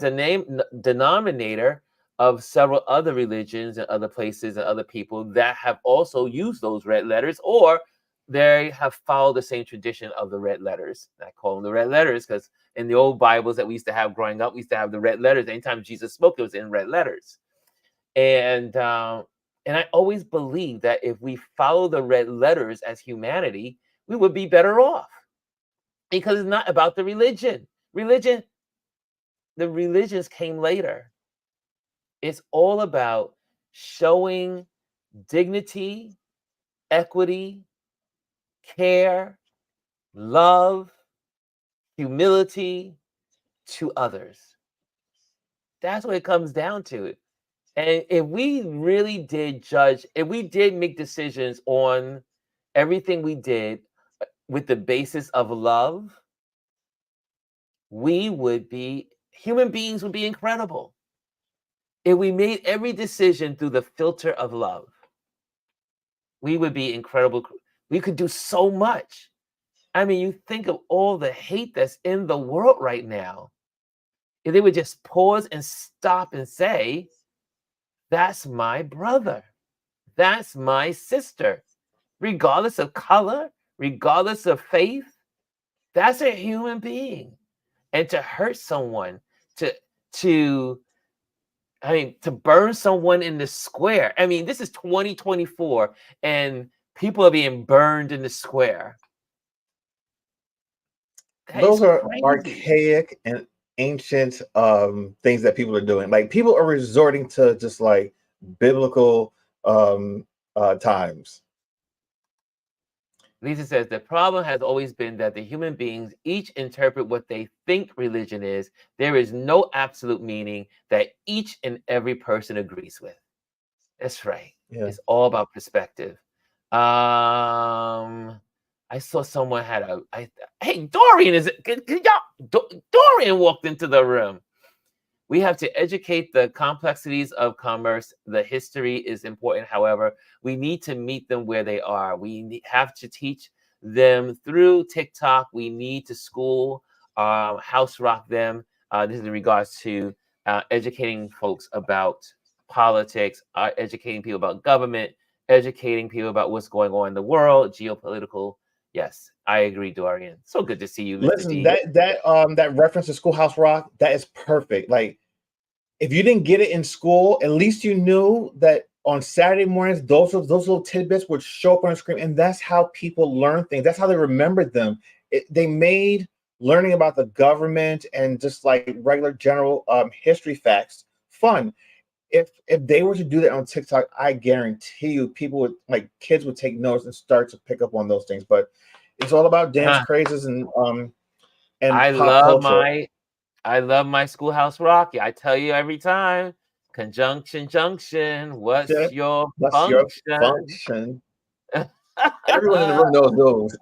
denominator of several other religions and other places and other people that have also used those red letters, or they have followed the same tradition of the red letters. I call them the red letters because in the old Bibles that we used to have growing up, we used to have the red letters. Anytime Jesus spoke, it was in red letters. And I always believe that if we follow the red letters as humanity, we would be better off, because it's not about the religion. The religions came later. It's all about showing dignity, equity, care, love, humility to others. That's what it comes down to. And if we really did judge, if we did make decisions on everything we did with the basis of love, human beings would be incredible. If we made every decision through the filter of love, we would be incredible. We could do so much. I mean, you think of all the hate that's in the world right now. If they would just pause and stop and say, that's my brother, that's my sister, regardless of color, regardless of faith, that's a human being. And to hurt someone, to to to burn someone in the square. I mean, this is 2024 and people are being burned in the square. That is Those are crazy. archaic and ancient things that people are doing. Like people are resorting to just like biblical times. Lisa says the problem has always been that the human beings each interpret what they think religion is. There is no absolute meaning that each and every person agrees with. That's right. Yeah. It's all about perspective. I saw someone hey, Dorian, Dorian walked into the room. We have to educate the complexities of commerce. The history is important. However, we need to meet them where they are. We have to teach them through TikTok. We need to school, house rock them. This is in regards to educating folks about politics, educating people about government, educating people about what's going on in the world, geopolitical. Yes, I agree, Dorian. So good to see you, Mr. Listen, D. that reference to Schoolhouse Rock, that is perfect. Like if you didn't get it in school, at least you knew that on Saturday mornings, those little tidbits would show up on the screen, and that's how people learn things. That's how they remembered them. They made learning about the government and just like regular general history facts fun. If they were to do that on TikTok, I guarantee you, people would like kids would take notes and start to pick up on those things. But it's all about dance crazes and I pop love culture. I love my Schoolhouse Rock. I tell you every time, conjunction junction. What's your What's your function? function? Everyone in the room knows those.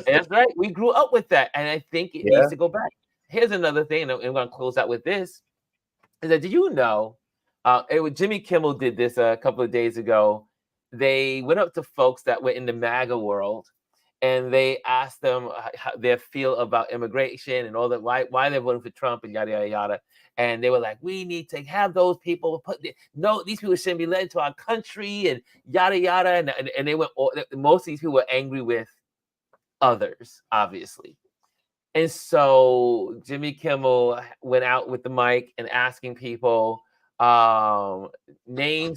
That's right. We grew up with that, and I think it needs Yeah. to go back. Here's another thing, and I'm going to close out with this. Is that, did you know? Jimmy Kimmel did this a couple of days ago. They went up to folks that were in the MAGA world, and they asked them how their feel about immigration and all that, why they're voting for Trump and yada yada yada. And they were like, we need to have those people no, these people shouldn't be led into our country and yada yada. And they went. Most of these people were angry with others, obviously. And so Jimmy Kimmel went out with the mic and asking people, Name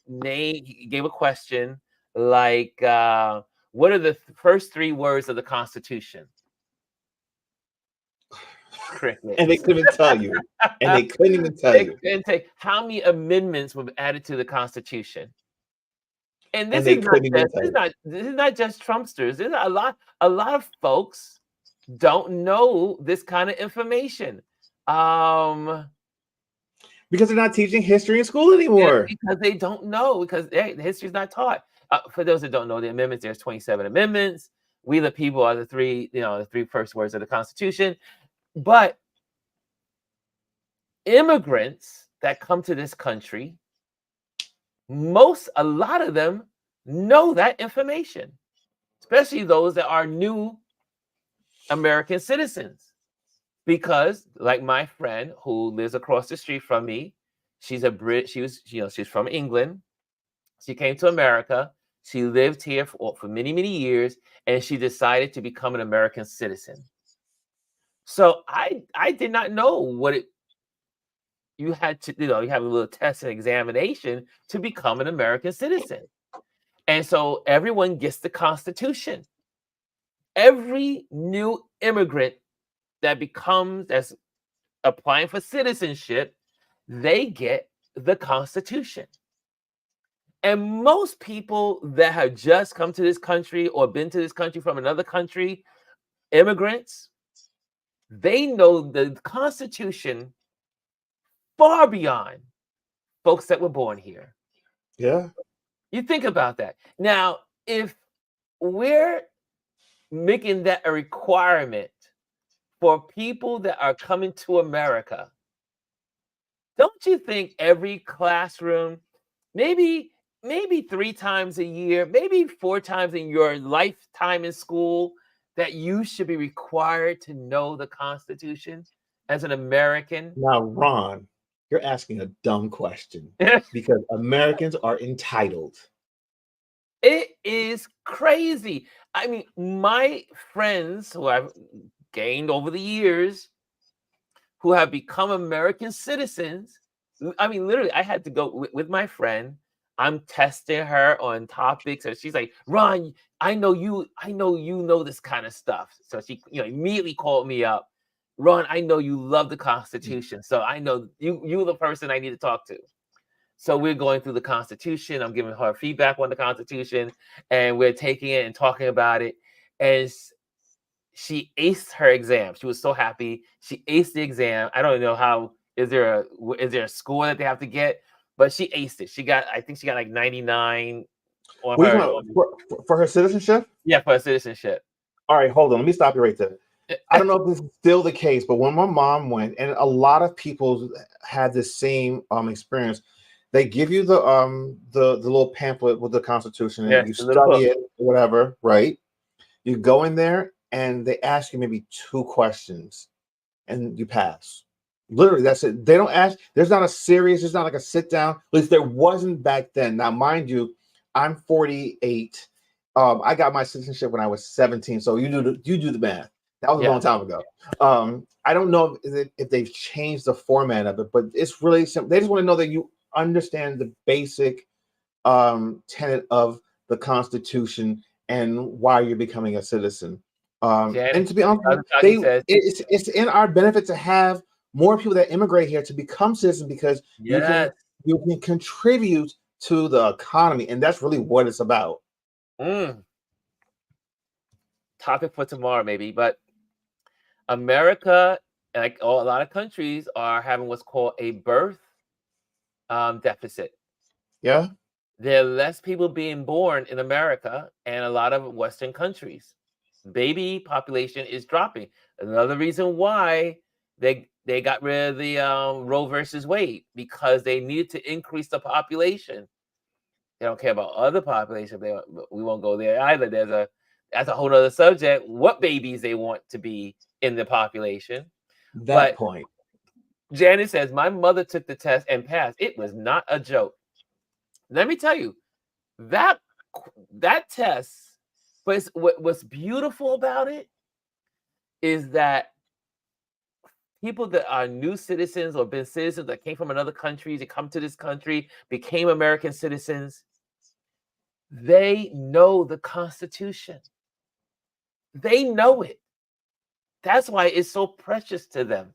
he gave a question like what are the first 3 words of the Constitution? Cricket. And they couldn't even tell you. And they couldn't even tell you. And take how many amendments were added to the Constitution? And And they couldn't even tell you. this is not just Trumpsters. There's a lot of folks don't know this kind of information. Because they're not teaching history in school anymore. Because they don't know, because history is not taught. For those that don't know the amendments, there's 27 amendments. We the people are the 3, the 3 first words of the Constitution. But immigrants that come to this country, a lot of them know that information, especially those that are new American citizens. Because like my friend who lives across the street from me, she's she's from England. She came to America. She lived here for many, many years, and she decided to become an American citizen. So I did not know what you had to, you have a little test and examination to become an American citizen. And so everyone gets the Constitution. Every new immigrant that's applying for citizenship, they get the Constitution. And most people that have just come to this country or been to this country from another country, immigrants, they know the Constitution far beyond folks that were born here. Yeah. You think about that. Now, if we're making that a requirement for people that are coming to America, don't you think every classroom, maybe 3 times a year, maybe 4 times in your lifetime in school, that you should be required to know the Constitution as an American? Now, Ron, you're asking a dumb question because Americans are entitled. It is crazy. I mean, my friends who I've gained over the years who have become American citizens, I mean, literally, I had to go with my friend. I'm testing her on topics, and she's like, "Ron, I know you know this kind of stuff." So she, immediately called me up. "Ron, I know you love the Constitution, so I know you're the person I need to talk to." So we're going through the Constitution. I'm giving her feedback on the Constitution, and we're taking it and talking about it. And she aced her exam. She was so happy. She aced the exam. I don't know how. Is there a score that they have to get? But she aced it. I think she got like 99 on her. For her citizenship? Yeah, for her citizenship. All right, hold on. Let me stop you right there. I don't know if this is still the case, but when my mom went, and a lot of people had this same experience, they give you the little pamphlet with the Constitution, and you study it, whatever, right? You go in there, and they ask you maybe 2 questions, and you pass. Literally, that's it. They don't ask. There's not like a sit down. At least there wasn't back then. Now, mind you, I'm 48. I got my citizenship when I was 17. So you do the math. That was a long time ago. I don't know if they've changed the format of it, but it's really simple. They just want to know that you understand the basic tenet of the Constitution and why you're becoming a citizen. And to be honest, it's in our benefit to have more people that immigrate here to become citizens, because you can contribute to the economy, and that's really what it's about. Topic for tomorrow, maybe. But America, like a lot of countries, are having what's called a birth deficit. Yeah, there are less people being born in America and a lot of Western countries. Baby population is dropping. Another reason why they got rid of the Roe versus Wade, because they needed to increase the population. They don't care about other population. We won't go there either. That's a whole other subject. What babies they want to be in the population. Point. Janet says, my mother took the test and passed. It was not a joke. Let me tell you, that test, what's beautiful about it is that people that are new citizens or been citizens that came from another country to come to this country, became American citizens, they know the Constitution. They know it. That's why it's so precious to them.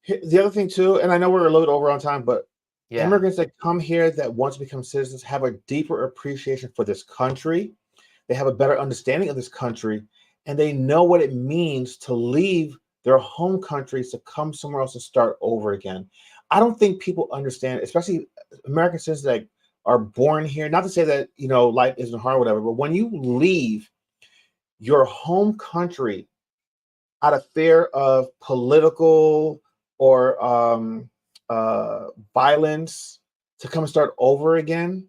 The other thing too, and I know we're a little bit over on time, but Yeah. immigrants that come here that want to become citizens have a deeper appreciation for this country. They have a better understanding of this country, and they know what it means to leave their home countries to come somewhere else and start over again. I don't think people understand, especially American citizens that are born here. Not to say that life isn't hard or whatever, but when you leave your home country out of fear of political or violence to come and start over again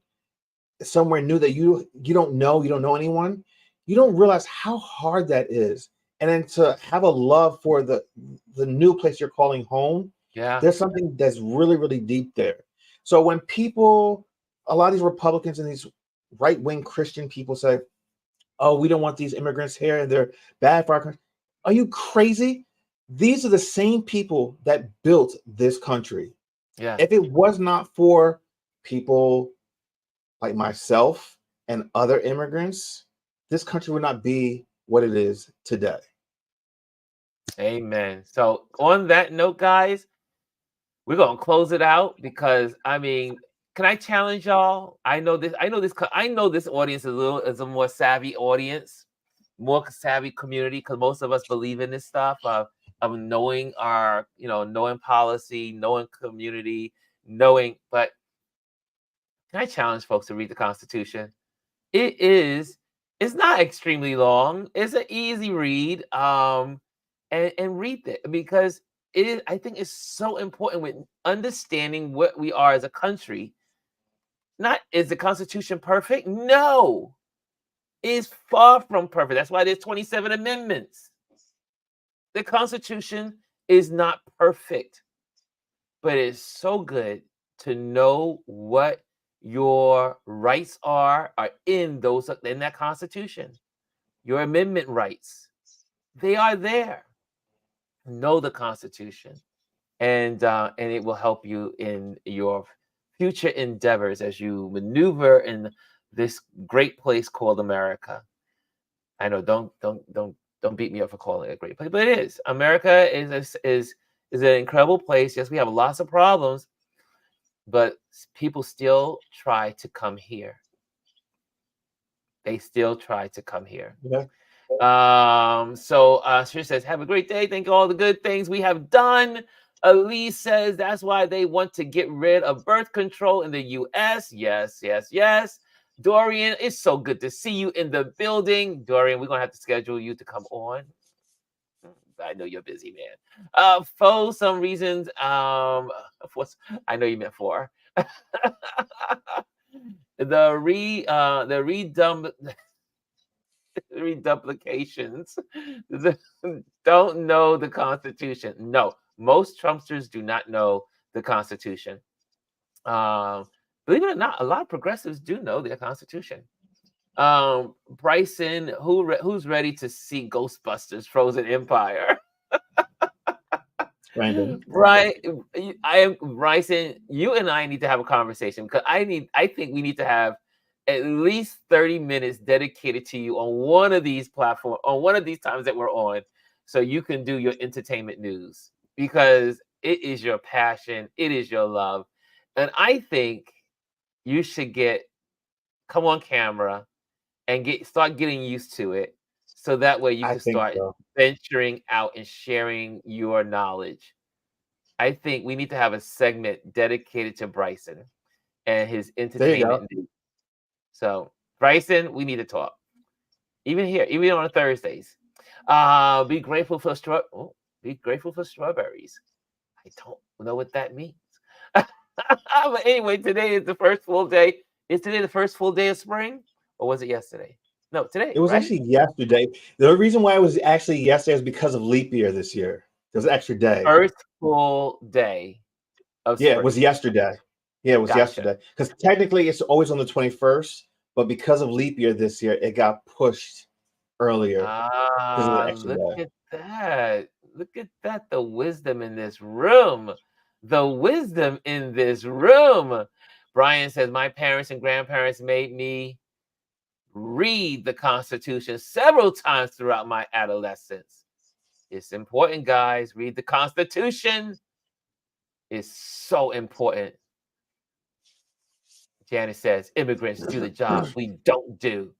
somewhere new that you don't know anyone, you don't realize how hard that is. And then to have a love for the new place you're calling home, Yeah. there's something that's really, really deep there. So when people, a lot of these Republicans and these right-wing Christian people say, oh, we don't want these immigrants here and they're bad for our country. Are you crazy? These are the same people that built this country. Yeah. If it was not for people like myself and other immigrants, this country would not be what it is today. Amen. So on that note, guys, we're gonna close it out because can I challenge y'all? I know this audience is a more savvy audience, more savvy community, because most of us believe in this stuff of knowing our, knowing policy, knowing community, but can I challenge folks to read the Constitution? It's not extremely long. It's an easy read. And read it because I think it's so important with understanding what we are as a country. Not is the Constitution perfect? No, it's far from perfect. That's why there's 27 amendments. The Constitution is not perfect, but it's so good to know what your rights are in that Constitution. Your amendment rights, they are there. Know the Constitution, and it will help you in your future endeavors as you maneuver in this great place called America. I know, don't beat me up for calling it a great place, but it is. America is an incredible place. Yes, we have lots of problems, but people still try to come here. They still try to come here. Yeah. So she says, have a great day. Thank you all the good things we have done. Elise says that's why they want to get rid of birth control in the US. Yes, yes, yes. Dorian, it's so good to see you in the building. Dorian, we're gonna have to schedule you to come on. I know you're busy, man. For some reasons, I know you meant for. Reduplications don't know the Constitution. No, most Trumpsters do not know the Constitution. Believe it or not, a lot of progressives do know their Constitution. Bryson, who's ready to see Ghostbusters Frozen Empire? Brandon. Right. I am Bryson. You and I need to have a conversation because I think we need to have at least 30 minutes dedicated to you on one of these platforms, on one of these times that we're on, so you can do your entertainment news because it is your passion, it is your love. And I think you should come on camera and start getting used to it so that way you can start venturing out and sharing your knowledge. I think we need to have a segment dedicated to Bryson and his entertainment news. So, Bryson, we need to talk. Even here, even on Thursdays. Be grateful for strawberries. I don't know what that means. But anyway, today is the first full day. Is today the first full day of spring? Or was it yesterday? No, today. It was actually yesterday. The reason why it was actually yesterday is because of leap year this year. It was an extra day. First full day of spring. Yeah, it was yesterday. Yeah, it was yesterday. Because technically it's always on the 21st, but because of leap year this year, it got pushed earlier. Look at that. Look at that. The wisdom in this room. The wisdom in this room. Brian says, my parents and grandparents made me read the Constitution several times throughout my adolescence. It's important, guys. Read the Constitution. It's so important. Janice says, immigrants do the jobs we don't do.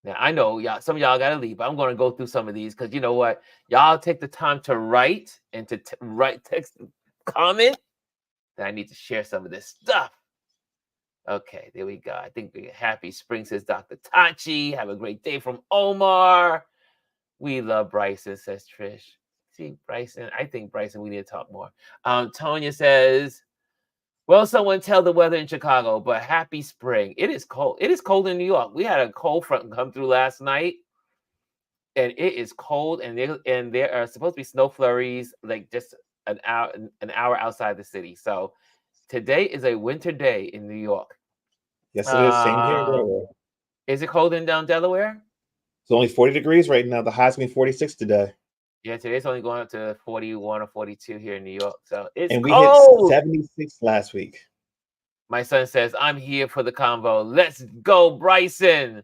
Now, I know y'all, some of y'all got to leave, but I'm going to go through some of these because you know what? Y'all take the time to write and to write text, comment. Then I need to share some of this stuff. Okay, there we go. I think we're happy spring, says Dr. Tachi. Have a great day from Omar. We love Bryson, says Trish. See, Bryson, I think Bryson, we need to talk more. Tonya says, well, someone tell the weather in Chicago, but happy spring. It is cold. It is cold in New York. We had a cold front come through last night, and it is cold, and there are supposed to be snow flurries like just an hour outside the city. So today is a winter day in New York. Yes, it is. Same here in Delaware. Is it cold in down Delaware? It's only 40 degrees right now. The high's going to be 46 today. Yeah, today's only going up to 41 or 42 here in New York. So it's and we cold. hit 76 last week. My son says, I'm here for the convo. Let's go, Bryson.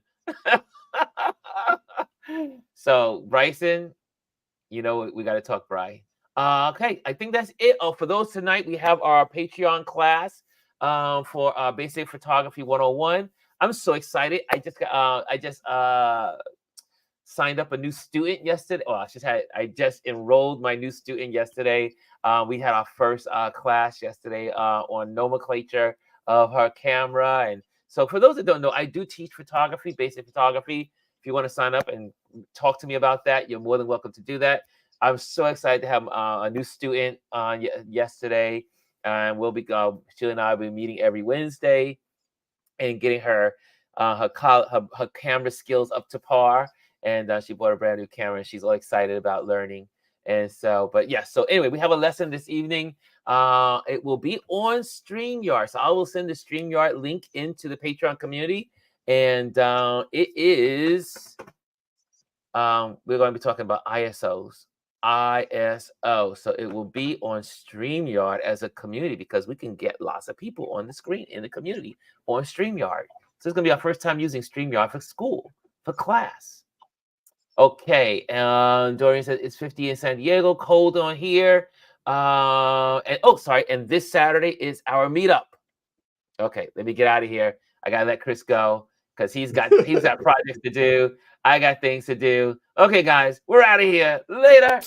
So, Bryson, you know, we got to talk, Bry. Okay, I think that's it. Oh, for those tonight, we have our Patreon class for Basic Photography 101. I'm so excited. I just signed up a new student yesterday. Oh, I just enrolled my new student yesterday. We had our first class yesterday on nomenclature of her camera. And so for those that don't know, I do teach photography, basic photography. If you want to sign up and talk to me about that, you're more than welcome to do that. I'm so excited to have a new student yesterday. And we'll be, she and I will be meeting every Wednesday and getting her camera skills up to par. And she bought a brand new camera, and she's all excited about learning. And so, but yeah, so anyway, we have a lesson this evening. It will be on StreamYard. So I will send the StreamYard link into the Patreon community. And it is, we're going to be talking about ISO. So it will be on StreamYard as a community because we can get lots of people on the screen in the community on StreamYard. So it's going to be our first time using StreamYard for school, for class. Okay, Dorian says it's 50 in San Diego, cold on here. And this Saturday is our meetup. Okay, let me get out of here. I gotta let Chris go because he's got projects to do. I got things to do. Okay, guys, we're out of here. Later.